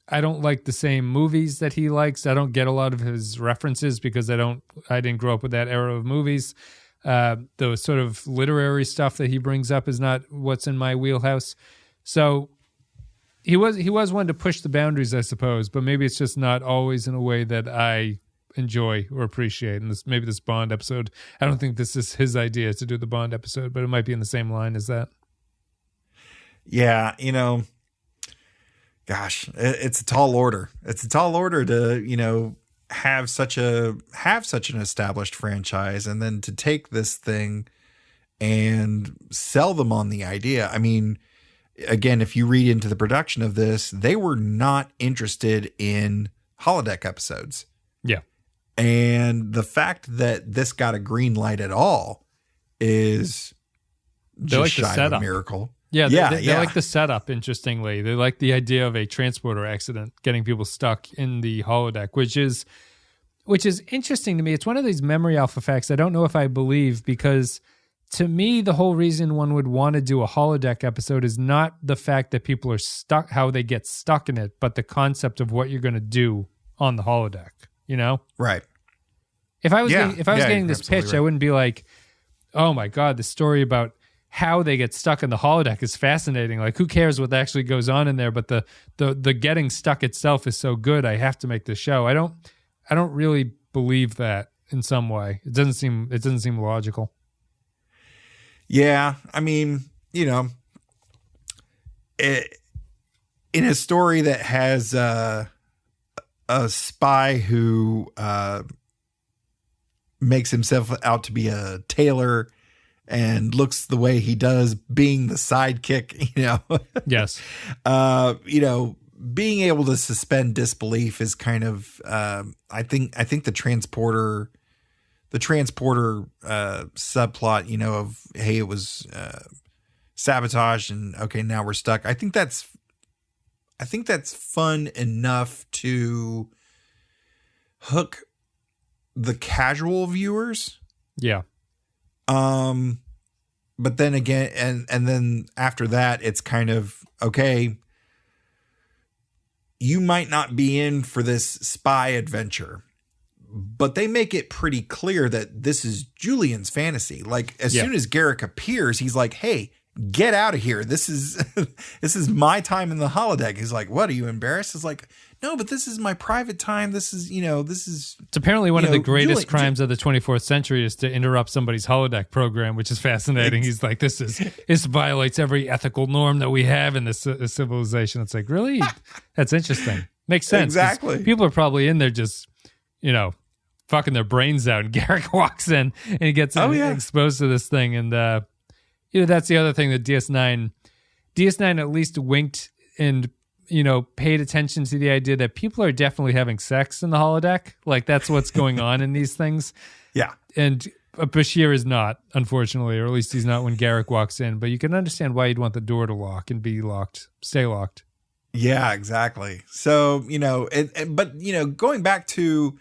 S1: like the same movies that he likes. I don't get a lot of his references because I didn't grow up with that era of movies. The sort of literary stuff that he brings up is not what's in my wheelhouse. So he was one to push the boundaries, I suppose, but maybe it's just not always in a way that I enjoy or appreciate. And maybe this Bond episode, I don't think this is his idea to do the Bond episode, but it might be in the same line as that.
S2: Yeah, gosh, it's a tall order. It's a tall order to, have such an established franchise and then to take this thing and sell them on the idea. I mean, again, if you read into the production of this, they were not interested in holodeck episodes.
S1: Yeah.
S2: And the fact that this got a green light at all is just shy of a miracle.
S1: Yeah, they like the setup, interestingly. They like the idea of a transporter accident getting people stuck in the holodeck, which is interesting to me. It's one of these memory alpha facts I don't know if I believe, because to me, the whole reason one would want to do a holodeck episode is not the fact that people are stuck, how they get stuck in it, but the concept of what you're going to do on the holodeck, Right. If I was getting this pitch, right, I wouldn't be like, oh my God, the story about how they get stuck in the holodeck is fascinating. Like, who cares what actually goes on in there? But the getting stuck itself is so good, I have to make the show. I don't really believe that in some way. It doesn't seem logical.
S2: Yeah, I mean, in a story that has a spy who makes himself out to be a tailor and looks the way he does, being the sidekick,
S1: Yes.
S2: Being able to suspend disbelief is kind of, I think the transporter subplot, of, hey, it was sabotage and okay, now we're stuck. I think that's fun enough to hook the casual viewers.
S1: Yeah.
S2: But then again, and then after that, it's kind of, okay, you might not be in for this spy adventure, but they make it pretty clear that this is Julian's fantasy. Like, as soon as Garrick appears, he's like, hey, get out of here. This is my time in the holodeck. He's like, what, are you embarrassed? It's like, no, but this is my private time. This is. It's
S1: apparently one of the greatest crimes of the 24th century is to interrupt somebody's holodeck program, which is fascinating. He's like, this violates every ethical norm that we have in this civilization. It's like, really? That's interesting. Makes sense.
S2: Exactly.
S1: People are probably in there just fucking their brains out. And Garrick walks in and he gets exposed to this thing. And, that's the other thing that DS9 at least winked and, paid attention to the idea that people are definitely having sex in the holodeck. Like that's what's going on in these things.
S2: Yeah.
S1: And Bashir is not, unfortunately, or at least he's not when Garrick walks in. But you can understand why you'd want the door to lock and be locked, stay locked.
S2: Yeah, exactly. So, but going back to,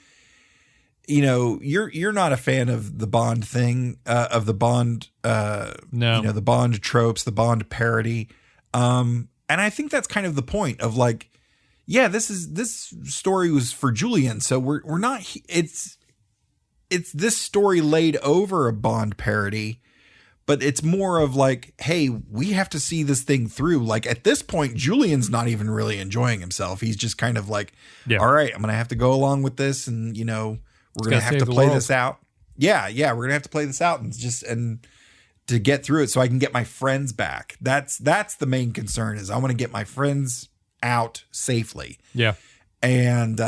S2: you're not a fan of the Bond thing, of the Bond,
S1: no,
S2: the Bond tropes, the Bond parody. And I think that's kind of the point of like, yeah, this story was for Julian. So we're not, it's this story laid over a Bond parody, but it's more of like, hey, we have to see this thing through. Like at this point, Julian's not even really enjoying himself. He's just kind of like, all right, I'm going to have to go along with this. And, we're going to have to play this out. Yeah. We're going to have to play this out and to get through it so I can get my friends back. That's the main concern is I want to get my friends out safely.
S1: Yeah.
S2: And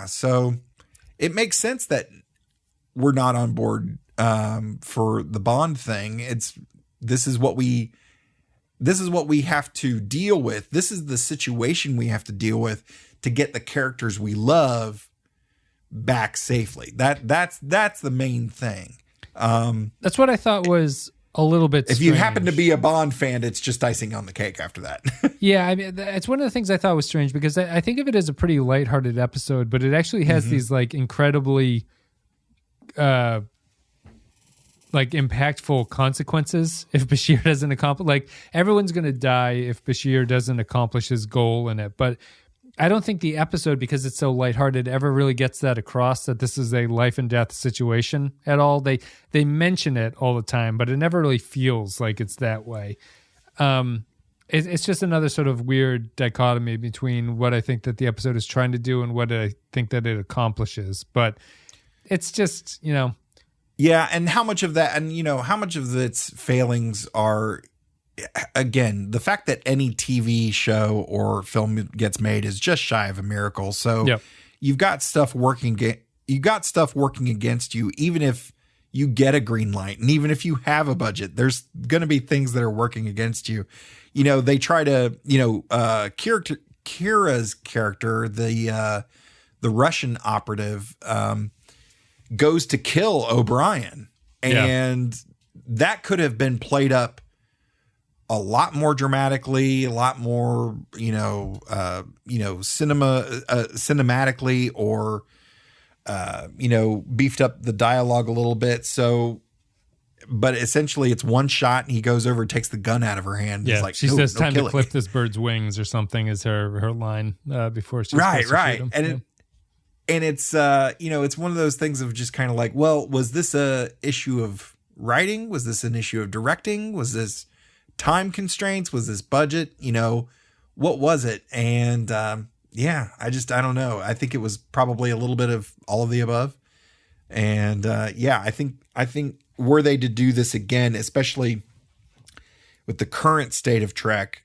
S2: so it makes sense that we're not on board for the Bond thing. This is what we have to deal with. This is the situation we have to deal with to get the characters we love back safely. That's the main thing.
S1: That's what I thought was a little bit strange.
S2: If you happen to be a Bond fan, it's just icing on the cake after that.
S1: Yeah, I mean, it's one of the things I thought was strange because I think of it as a pretty lighthearted episode, but it actually has these like incredibly impactful consequences if Bashir doesn't accomplish. Like everyone's going to die if Bashir doesn't accomplish his goal in it, but I don't think the episode, because it's so lighthearted, ever really gets that across that this is a life and death situation at all. They mention it all the time, but it never really feels like it's that way. It's just another sort of weird dichotomy between what I think that the episode is trying to do and what I think that it accomplishes. But it's just,
S2: Yeah, and how much of that, and how much of its failings are, again, the fact that any TV show or film gets made is just shy of a miracle. So you've got stuff working against you, even if you get a green light, and even if you have a budget, there's going to be things that are working against you. They try to, Kira's character, the Russian operative, goes to kill O'Brien, and that could have been played up a lot more dramatically, a lot more, cinematically, or, beefed up the dialogue a little bit. So, but essentially it's one shot and he goes over and takes the gun out of her hand.
S1: Yeah.
S2: He's like,
S1: she says, time to clip this bird's wings or something is her line, before she's
S2: right.
S1: Him.
S2: And it's, it's one of those things of just kind of like, well, was this a issue of writing? Was this an issue of directing? Was this time constraints? Was this budget? What was it? And I don't know. I think it was probably a little bit of all of the above. And I think were they to do this again, especially with the current state of Trek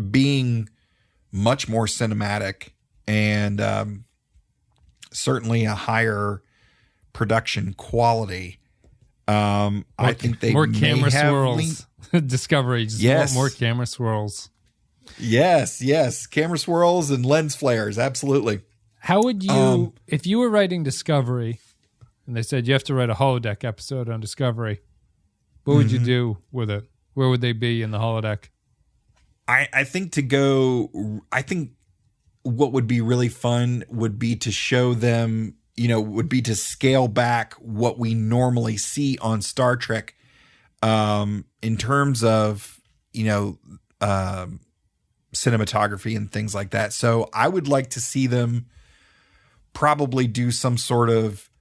S2: being much more cinematic and certainly a higher production quality, I think they
S1: more
S2: may
S1: camera
S2: have
S1: swirls. Discovery, just more camera swirls.
S2: Yes, camera swirls and lens flares, absolutely.
S1: How would you, if you were writing Discovery, and they said you have to write a holodeck episode on Discovery, what would you do with it? Where would they be in the holodeck?
S2: I think what would be really fun would be to show them, would be to scale back what we normally see on Star Trek, in terms of, cinematography and things like that. So I would like to see them probably do some sort of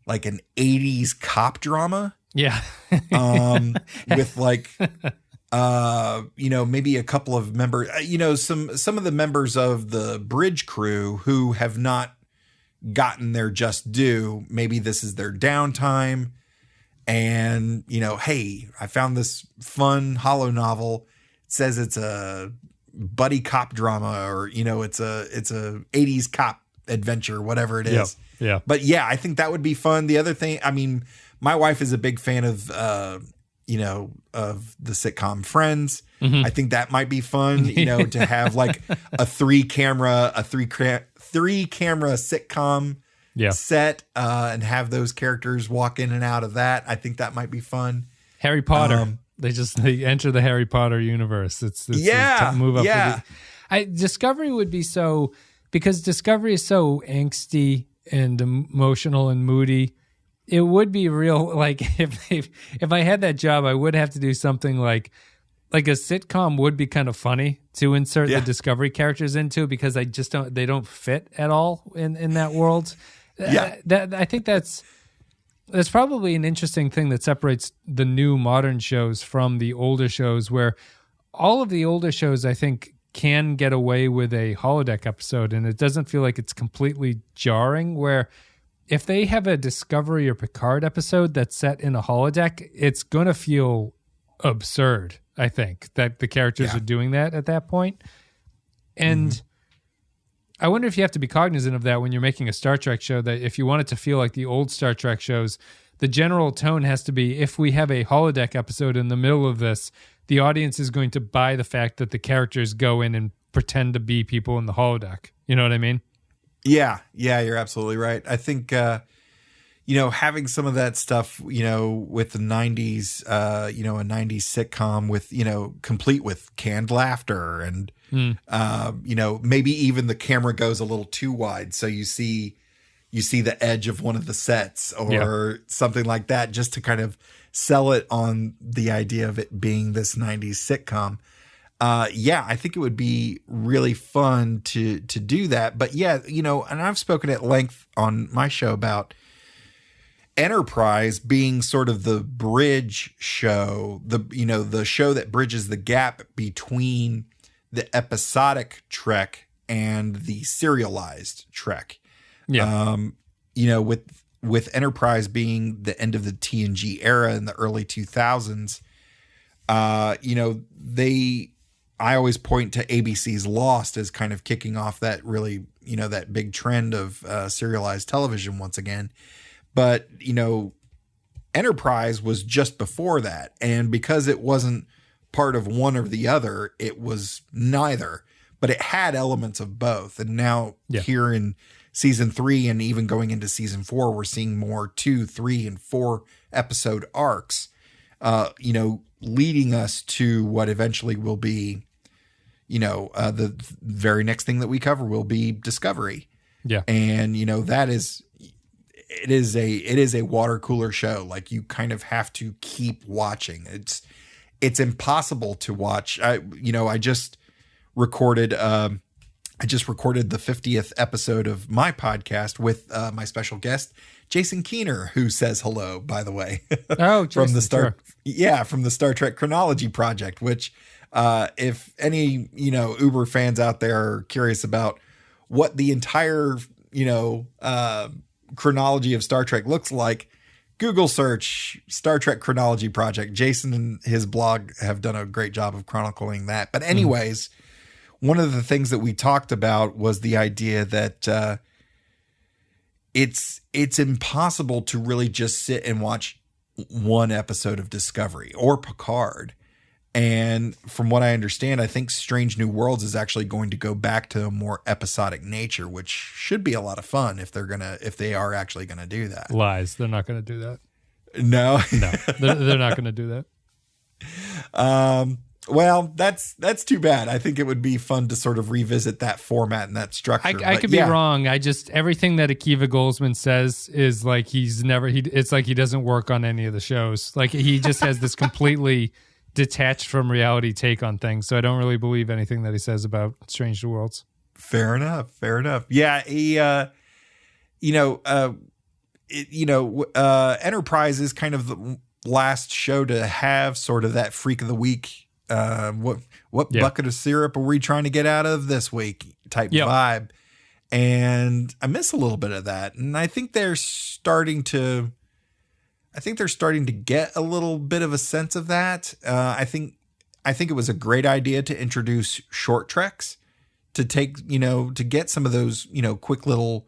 S2: like an 80s cop drama.
S1: Yeah.
S2: With like, maybe a couple of members, some of the members of the bridge crew who have not gotten their just due. Maybe this is their downtime. And, hey, I found this fun holo novel. It says it's a buddy cop drama, or, it's a 80s cop adventure, whatever it is.
S1: Yeah.
S2: But yeah, I think that would be fun. The other thing, I mean, my wife is a big fan of, of the sitcom Friends. I think that might be fun, to have like a three camera sitcom set and have those characters walk in and out of that. I think that might be fun.
S1: Harry Potter. They enter the Harry Potter universe. It's move up.
S2: Yeah.
S1: Discovery would be so, because Discovery is so angsty and emotional and moody. It would be real. Like if I had that job, I would have to do something like a sitcom would be kind of funny to insert the Discovery characters into, because they don't fit at all in that world. I think that's probably an interesting thing that separates the new modern shows from the older shows, where all of the older shows, I think, can get away with a holodeck episode, and it doesn't feel like it's completely jarring, where if they have a Discovery or Picard episode that's set in a holodeck, it's going to feel absurd, I think, that the characters are doing that at that point. And I wonder if you have to be cognizant of that when you're making a Star Trek show, that if you want it to feel like the old Star Trek shows, the general tone has to be, if we have a holodeck episode in the middle of this, the audience is going to buy the fact that the characters go in and pretend to be people in the holodeck. You know what I mean?
S2: Yeah, you're absolutely right. I think, having some of that stuff, with the 90s, a 90s sitcom with, complete with canned laughter and, maybe even the camera goes a little too wide. So you see the edge of one of the sets or something like that, just to kind of sell it on the idea of it being this 90s sitcom. I think it would be really fun to do that. But and I've spoken at length on my show about Enterprise being sort of the bridge show, the show that bridges the gap between the episodic Trek and the serialized Trek. Yeah. With Enterprise being the end of the TNG era in the early 2000s, I always point to ABC's Lost as kind of kicking off that really, that big trend of serialized television once again. But, Enterprise was just before that. And because it wasn't part of one or the other, it was neither. But it had elements of both. And now here in season 3 and even going into season 4, we're seeing more 2, 3, and 4 episode arcs, leading us to what eventually will be, the very next thing that we cover will be Discovery. Yeah. And, it is a water cooler show. Like, you kind of have to keep watching. It's impossible to watch. I just recorded the 50th episode of my podcast with my special guest, Jason Keener, who says hello, by the way.
S1: Oh, Jason,
S2: from the Star Trek Chronology Project, which if any, Uber fans out there are curious about what the entire, chronology of Star Trek looks like, Google search Star Trek Chronology Project. Jason and his blog have done a great job of chronicling that. But anyways, one of the things that we talked about was the idea that it's impossible to really just sit and watch one episode of Discovery or Picard. And from what I understand, I think Strange New Worlds is actually going to go back to a more episodic nature, which should be a lot of fun if they are actually gonna do that.
S1: Lies. They're not gonna do that.
S2: No,
S1: they're not gonna do
S2: that. Well, that's too bad. I think it would be fun to sort of revisit that format and that structure.
S1: I could be wrong. Everything that Akiva Goldsman says is like it's like he doesn't work on any of the shows. Like, he just has this completely detached from reality take on things. So I don't really believe anything that he says about Strange New Worlds.
S2: Fair enough. Yeah. He, Enterprise is kind of the last show to have sort of that freak of the week. What bucket of syrup are we trying to get out of this week type vibe. And I miss a little bit of that. And I think they're starting to get a little bit of a sense of that. I think it was a great idea to introduce short treks to get some of those, quick little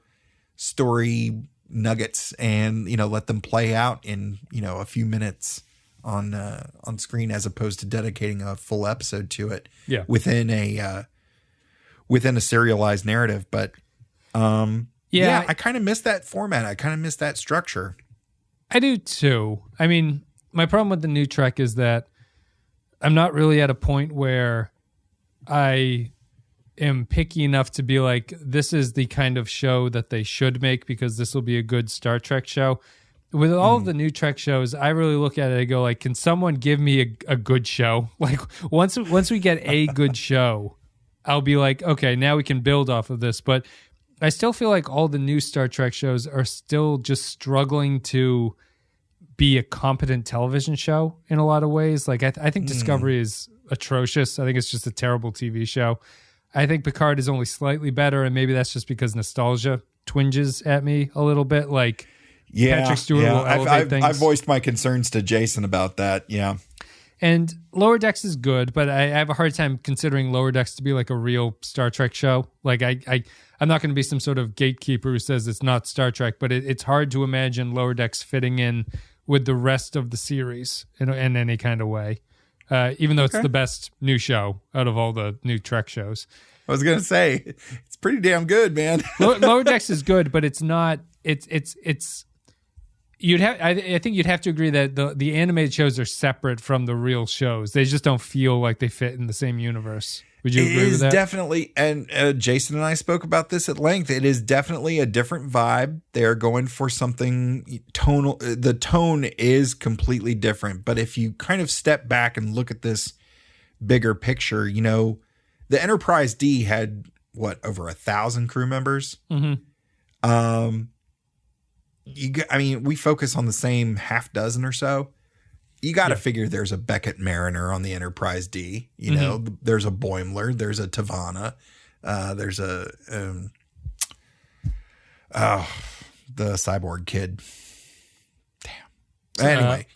S2: story nuggets and, let them play out in, a few minutes on screen, as opposed to dedicating a full episode to it within a serialized narrative. But I kind of miss that format. I kind of miss that structure.
S1: I do too. I mean, my problem with the new Trek is that I'm not really at a point where I am picky enough to be like, this is the kind of show that they should make because this will be a good Star Trek show. With all of the new Trek shows, I really look at it and go like, can someone give me a good show? Like once we get a good show, I'll be like, okay, now we can build off of this. But I still feel like all the new Star Trek shows are still just struggling to be a competent television show in a lot of ways. Like I think Discovery is atrocious. I think it's just a terrible TV show. I think Picard is only slightly better, and maybe that's just because nostalgia twinges at me a little bit. Like Patrick Stewart will elevate things.
S2: I've voiced my concerns to Jason about that. Yeah.
S1: And Lower Decks is good, but I have a hard time considering Lower Decks to be like a real Star Trek show. Like I'm not going to be some sort of gatekeeper who says it's not Star Trek, but it's hard to imagine Lower Decks fitting in with the rest of the series in any kind of way. Even though it's the best new show out of all the new Trek shows.
S2: I was going to say, it's pretty damn good, man.
S1: Lower Decks is good, but it's not, I think you'd have to agree that the animated shows are separate from the real shows. They just don't feel like they fit in the same universe. Would you agree with that? It is definitely,
S2: and Jason and I spoke about this at length, it is definitely a different vibe. They're going for something tonal. The tone is completely different. But if you kind of step back and look at this bigger picture, the Enterprise D had, over 1,000 crew members? Mm-hmm. We focus on the same half dozen or so. You got to figure there's a Beckett Mariner on the Enterprise D. There's a Boimler. There's a Tavana. There's a the cyborg kid. Damn. Anyway,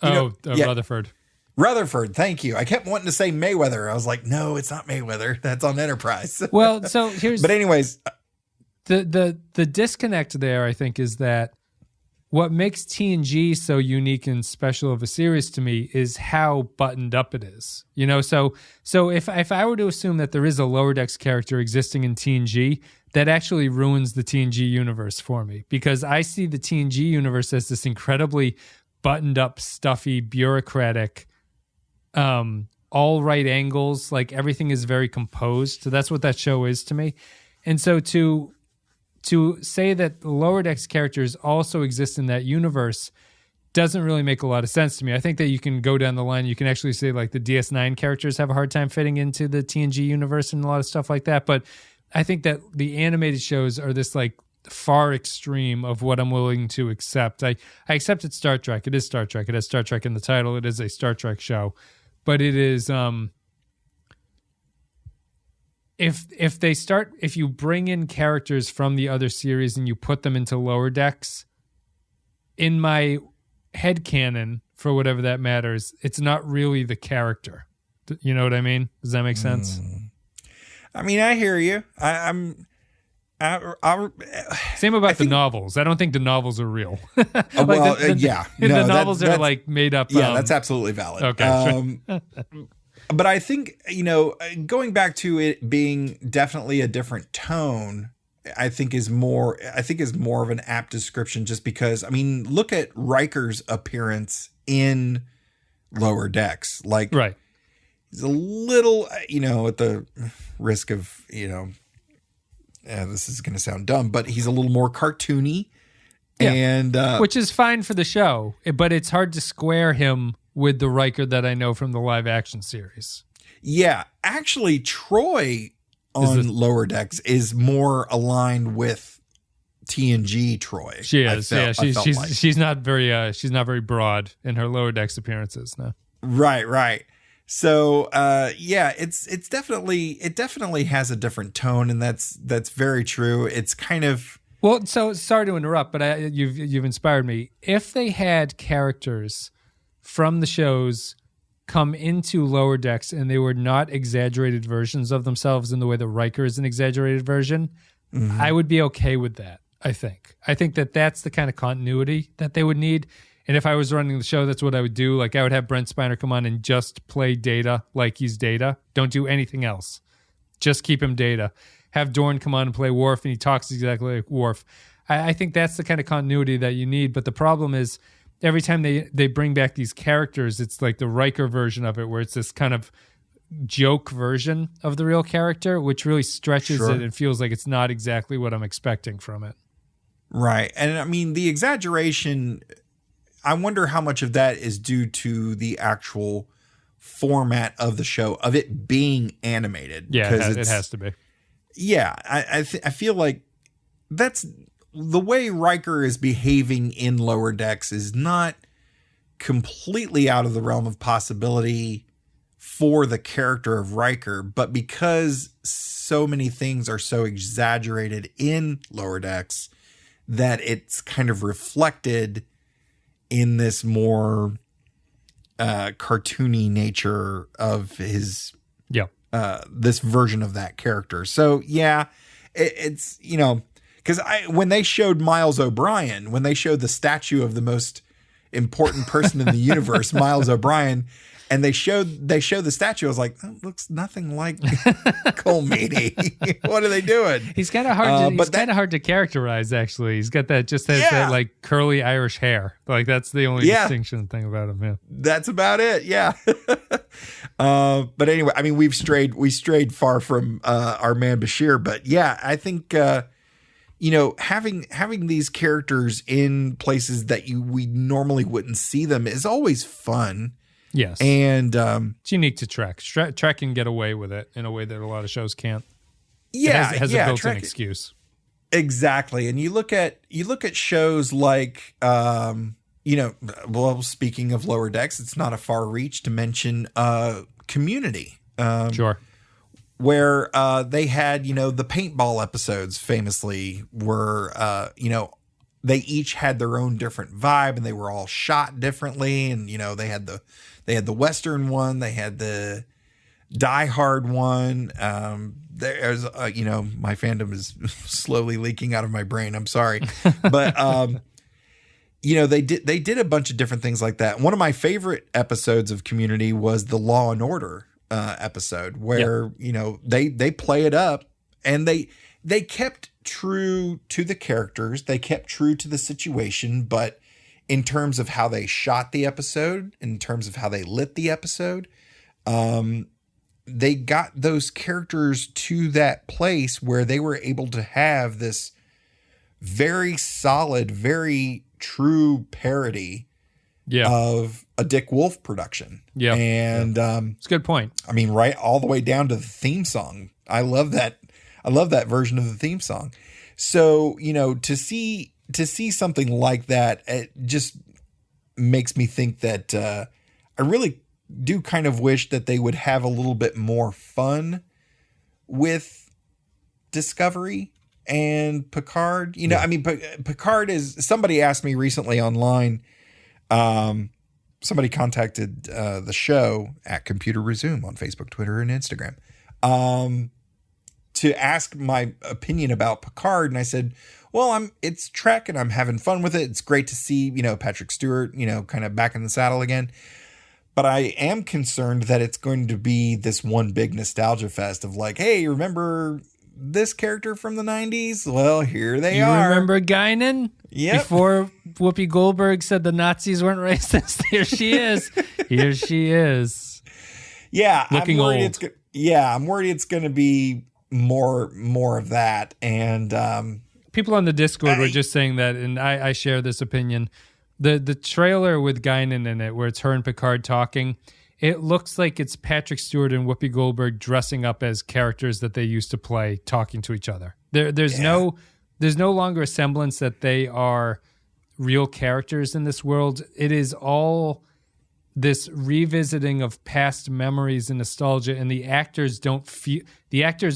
S1: Rutherford.
S2: Rutherford. Thank you. I kept wanting to say Mayweather. I was like, no, it's not Mayweather. That's on Enterprise.
S1: Well, so here's.
S2: But anyways,
S1: the disconnect there, I think, is that what makes TNG so unique and special of a series to me is how buttoned up it is. So if I were to assume that there is a Lower Decks character existing in TNG, that actually ruins the TNG universe for me, because I see the TNG universe as this incredibly buttoned up, stuffy, bureaucratic, all right angles, like everything is very composed. So that's what that show is to me. And so to say that the Lower Decks characters also exist in that universe doesn't really make a lot of sense to me. I think that you can go down the line. You can actually say like the DS9 characters have a hard time fitting into the TNG universe and a lot of stuff like that. But I think that the animated shows are this like far extreme of what I'm willing to accept. I accept it's Star Trek. It is Star Trek. It has Star Trek in the title. It is a Star Trek show. But it is... If you bring in characters from the other series and you put them into Lower Decks, in my headcanon, for whatever that matters, it's not really the character. You know what I mean? Does that make sense?
S2: I mean, I hear you.
S1: Same about the novels. I don't think the novels are real.
S2: The
S1: novels are like made up.
S2: Yeah, that's absolutely valid.
S1: Okay.
S2: But I think, going back to it being definitely a different tone, I think is more of an apt description, just because, look at Riker's appearance in Lower Decks. Like,
S1: right.
S2: He's a little, at the risk of, this is going to sound dumb, but he's a little more cartoony.
S1: Yeah.
S2: And
S1: which is fine for the show, but it's hard to square him with the Riker that I know from the live action series.
S2: Yeah. Actually, Troy on Lower Decks is more aligned with TNG Troy.
S1: She is. She's not very broad in her Lower Decks appearances. No.
S2: Right. So, it definitely has a different tone, and that's very true. It's kind of,
S1: well, so sorry to interrupt, but you've inspired me. If they had characters from the shows come into Lower Decks and they were not exaggerated versions of themselves in the way that Riker is an exaggerated version, I would be okay with that, I think. I think that that's the kind of continuity that they would need. And if I was running the show, that's what I would do. Like, I would have Brent Spiner come on and just play Data like he's Data. Don't do anything else. Just keep him Data. Have Dorn come on and play Worf, and he talks exactly like Worf. I think that's the kind of continuity that you need. But the problem is, every time they bring back these characters, it's like the Riker version of it, where it's this kind of joke version of the real character, which really stretches it and feels like it's not exactly what I'm expecting from it.
S2: Right. And I mean, the exaggeration, I wonder how much of that is due to the actual format of the show, of it being animated.
S1: Yeah, it has to be.
S2: Yeah, I feel like that's the way Riker is behaving in Lower Decks is not completely out of the realm of possibility for the character of Riker, but because so many things are so exaggerated in Lower Decks that it's kind of reflected in this more cartoony nature of his this version of that character. So yeah, it's, you know, because when they showed Miles O'Brien, when they showed the statue of the most important person in the universe, Miles O'Brien, and they showed the statue, I was like, that looks nothing like Cole Meany. What are they doing?
S1: He's kind of hard. He's kind of hard to characterize. Actually, he's got that that like curly Irish hair. Like, that's the only distinction thing about him. Yeah, that's about it. Yeah.
S2: But anyway, I mean, we strayed far from our man Bashir, but yeah, I think you know, having these characters in places that we normally wouldn't see them is always fun.
S1: Yes.
S2: And
S1: it's unique to Trek. Trek can get away with it in a way that a lot of shows can't.
S2: Yeah.
S1: It has a built-in excuse.
S2: Exactly. And you look at shows like, you know, well, speaking of Lower Decks, it's not a far reach to mention Community.
S1: Sure.
S2: Where they had, you know, the paintball episodes famously were, you know, they each had their own different vibe and they were all shot differently. And, you know, they had the Western one, they had the Die Hard one. There's, you know, my fandom is slowly leaking out of my brain. I'm sorry. But, you know, they did a bunch of different things like that. One of my favorite episodes of Community was the Law and Order episode where, you know, they play it up and they kept true to the characters. They kept true to the situation, but in terms of how they shot the episode, in terms of how they lit the episode, they got those characters to that place where they were able to have this very solid, very true parody of a Dick Wolf production. Yeah. And
S1: it's a good point.
S2: I mean, right all the way down to the theme song. I love that version of the theme song. So, you know, to see something like that, it just makes me think that I really do kind of wish that they would have a little bit more fun with Discovery and Picard. You know, I mean, Picard is, somebody asked me recently online, somebody contacted the show at Computer Resume on Facebook, Twitter, and Instagram to ask my opinion about Picard. And I said, well, it's Trek and I'm having fun with it. It's great to see, you know, Patrick Stewart, you know, kind of back in the saddle again. But I am concerned that it's going to be this one big nostalgia fest of like, hey, remember this character from the 90s? Well, here they are.
S1: You remember Guinan?
S2: Yep.
S1: Before Whoopi Goldberg said the Nazis weren't racist. Here she is. Here she is.
S2: Yeah.
S1: Looking old.
S2: I'm worried it's going to be more of that. And
S1: people on the Discord were just saying that, and I share this opinion. The trailer with Guinan in it, where it's her and Picard talking, it looks like it's Patrick Stewart and Whoopi Goldberg dressing up as characters that they used to play, talking to each other. There's no longer a semblance that they are real characters in this world. It is all this revisiting of past memories and nostalgia, and the actors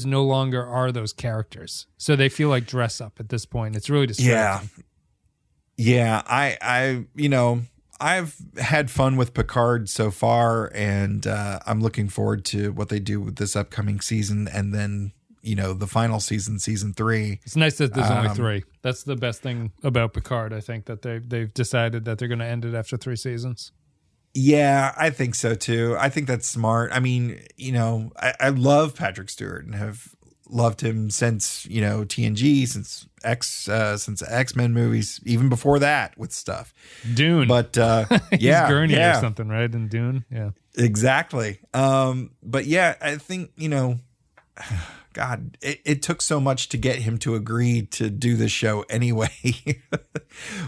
S1: no longer are those characters. So they feel like dress up at this point. It's really distracting.
S2: Yeah. I you know, I've had fun with Picard so far, and I'm looking forward to what they do with this upcoming season, and then the final season, season 3.
S1: It's nice that there's only 3. That's the best thing about Picard. I think that they've decided that they're going to end it after 3 seasons.
S2: Yeah, I think so too. I think that's smart. I mean, I love Patrick Stewart and have loved him since TNG, since X-Men movies, even before that with stuff.
S1: Dune,
S2: but
S1: he's Gurney or something, right? In Dune, yeah,
S2: exactly. But yeah, I think God, it took so much to get him to agree to do this show anyway.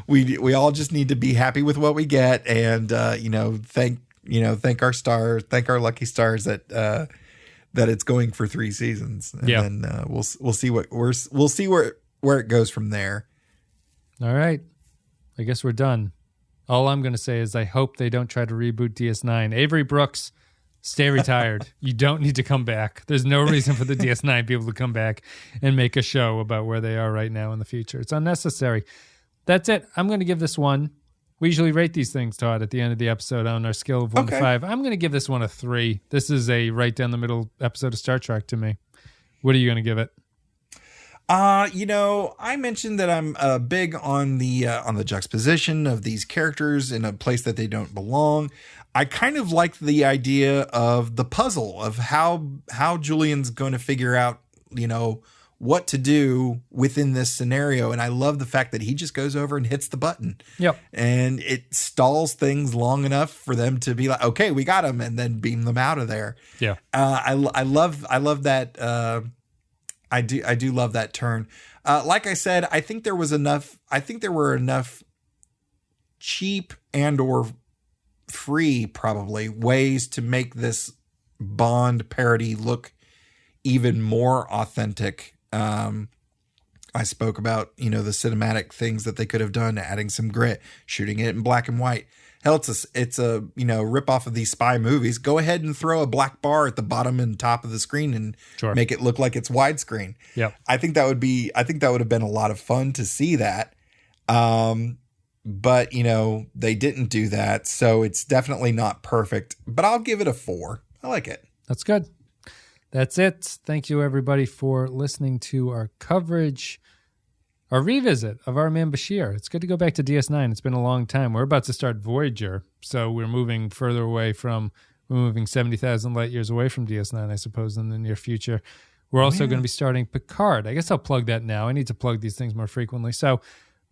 S2: We all just need to be happy with what we get, and thank our stars, thank our lucky stars that it's going for 3 seasons, and then we'll see where it goes from there.
S1: All right, I guess we're done. All I'm going to say is I hope they don't try to reboot DS9. Avery Brooks, stay retired. You don't need to come back. There's no reason for the DS9 people to come back and make a show about where they are right now in the future. It's unnecessary. That's it. I'm going to give this one. We usually rate these things, Todd, at the end of the episode on our scale of 1 to 5. I'm going to give this one a 3. This is a right down the middle episode of Star Trek to me. What are you going to give it?
S2: I mentioned that I'm big on the juxtaposition of these characters in a place that they don't belong. I kind of like the idea of the puzzle of how Julian's going to figure out, what to do within this scenario. And I love the fact that he just goes over and hits the button. Yep. And it stalls things long enough for them to be like, okay, we got him, and then beam them out of there. Yeah. I love that. I do love that turn. Like I said, I think there were enough cheap and or free probably ways to make this Bond parody look even more authentic. I spoke about, the cinematic things that they could have done, adding some grit, shooting it in black and white. Hell, it's a rip off of these spy movies. Go ahead and throw a black bar at the bottom and top of the screen and make it look like it's widescreen. Yeah, I think that would have been a lot of fun to see that. But they didn't do that, so it's definitely not perfect. But I'll give it a 4. I like it.
S1: That's good. That's it. Thank you, everybody, for listening to our coverage, our revisit of our Man Bashir. It's good to go back to DS9. It's been a long time. We're about to start Voyager, so we're moving further away from, 70,000 light years away from DS9, I suppose, in the near future. We're also going to be starting Picard. I guess I'll plug that now. I need to plug these things more frequently. So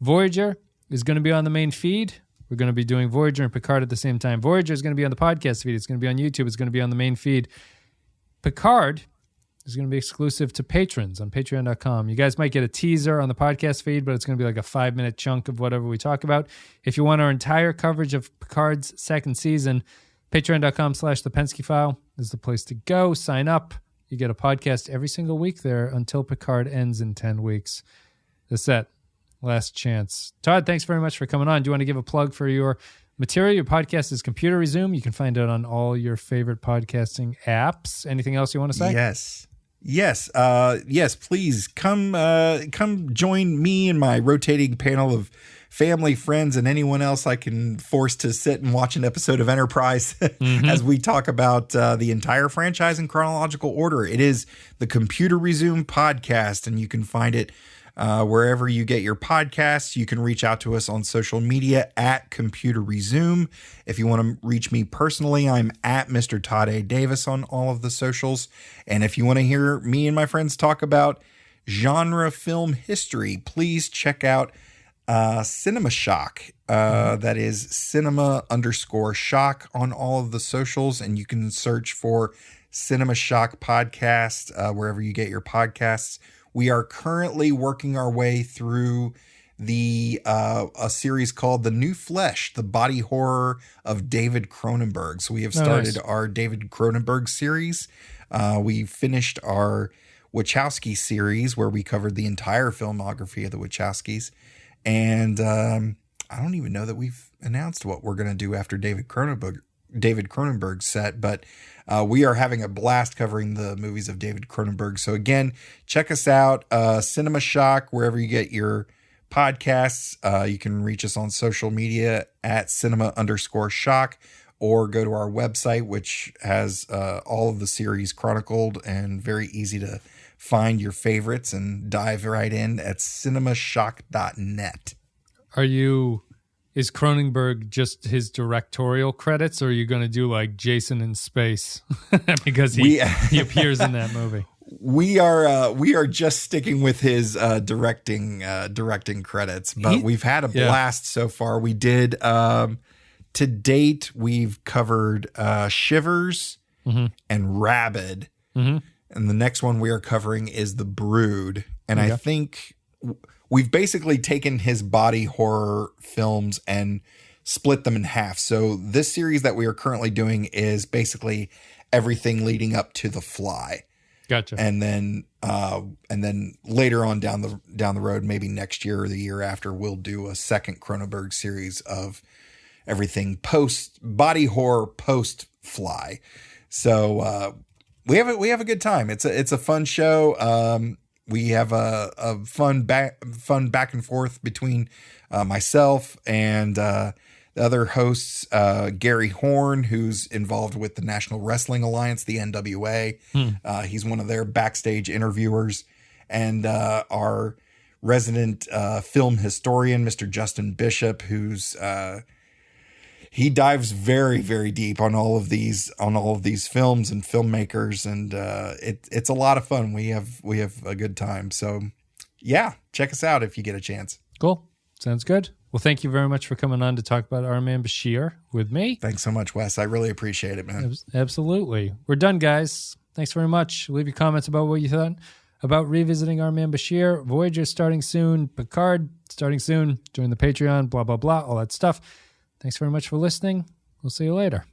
S1: Voyager is going to be on the main feed. We're going to be doing Voyager and Picard at the same time. Voyager is going to be on the podcast feed. It's going to be on YouTube. It's going to be on the main feed. Picard is going to be exclusive to patrons on patreon.com. You guys might get a teaser on the podcast feed, but it's going to be like a 5-minute chunk of whatever we talk about. If you want our entire coverage of Picard's second season, patreon.com/The Penske File is the place to go. Sign up. You get a podcast every single week there until Picard ends in 10 weeks. That's it. Last chance. Todd, thanks very much for coming on. Do you want to give a plug for your material? Your podcast is Computer Resume. You can find it on all your favorite podcasting apps. Anything else you want to say?
S2: Yes, please come join me and my rotating panel of family, friends, and anyone else I can force to sit and watch an episode of Enterprise as we talk about the entire franchise in chronological order. It is the Computer Resume podcast, and you can find it wherever you get your podcasts. You can reach out to us on social media at Computer Resume. If you want to reach me personally, I'm at Mr. Todd A. Davis on all of the socials. And if you want to hear me and my friends talk about genre film history, please check out Cinema Shock. That is cinema_shock on all of the socials. And you can search for Cinema Shock Podcast wherever you get your podcasts. We are currently working our way through a series called The New Flesh, the body horror of David Cronenberg. So we have started our David Cronenberg series. We finished our Wachowski series where we covered the entire filmography of the Wachowskis. And I don't even know that we've announced what we're going to do after David Cronenberg's set, but we are having a blast covering the movies of David Cronenberg. So again, check us out, Cinema Shock, wherever you get your podcasts. You can reach us on social media at cinema_shock, or go to our website, which has all of the series chronicled and very easy to find your favorites and dive right in at cinemashock.net.
S1: Is Cronenberg just his directorial credits, or are you going to do like Jason in Space because he appears in that movie?
S2: We are just sticking with his directing credits, but we've had a blast so far. We did to date we've covered Shivers and Rabid, and the next one we are covering is The Brood, and I think we've basically taken his body horror films and split them in half. So this series that we are currently doing is basically everything leading up to The Fly.
S1: Gotcha.
S2: And then later on down the road, maybe next year or the year after, we'll do a second Cronenberg series of everything post body horror, post Fly. So we have a good time. It's a fun show. We have a fun back and forth between myself and the other hosts, Gary Horn, who's involved with the National Wrestling Alliance, the NWA. He's one of their backstage interviewers, and our resident film historian, Mr. Justin Bishop, who's he dives very, very deep on all of these films and filmmakers, and it's a lot of fun. We have a good time. So yeah, check us out if you get a chance.
S1: Cool. Sounds good. Well, thank you very much for coming on to talk about our Man Bashir with me.
S2: Thanks so much, Wes. I really appreciate it, man.
S1: Absolutely. We're done, guys. Thanks very much. Leave your comments about what you thought about revisiting our Man Bashir. Voyager starting soon. Picard starting soon. Join the Patreon, blah, blah, blah, all that stuff. Thanks very much for listening. We'll see you later.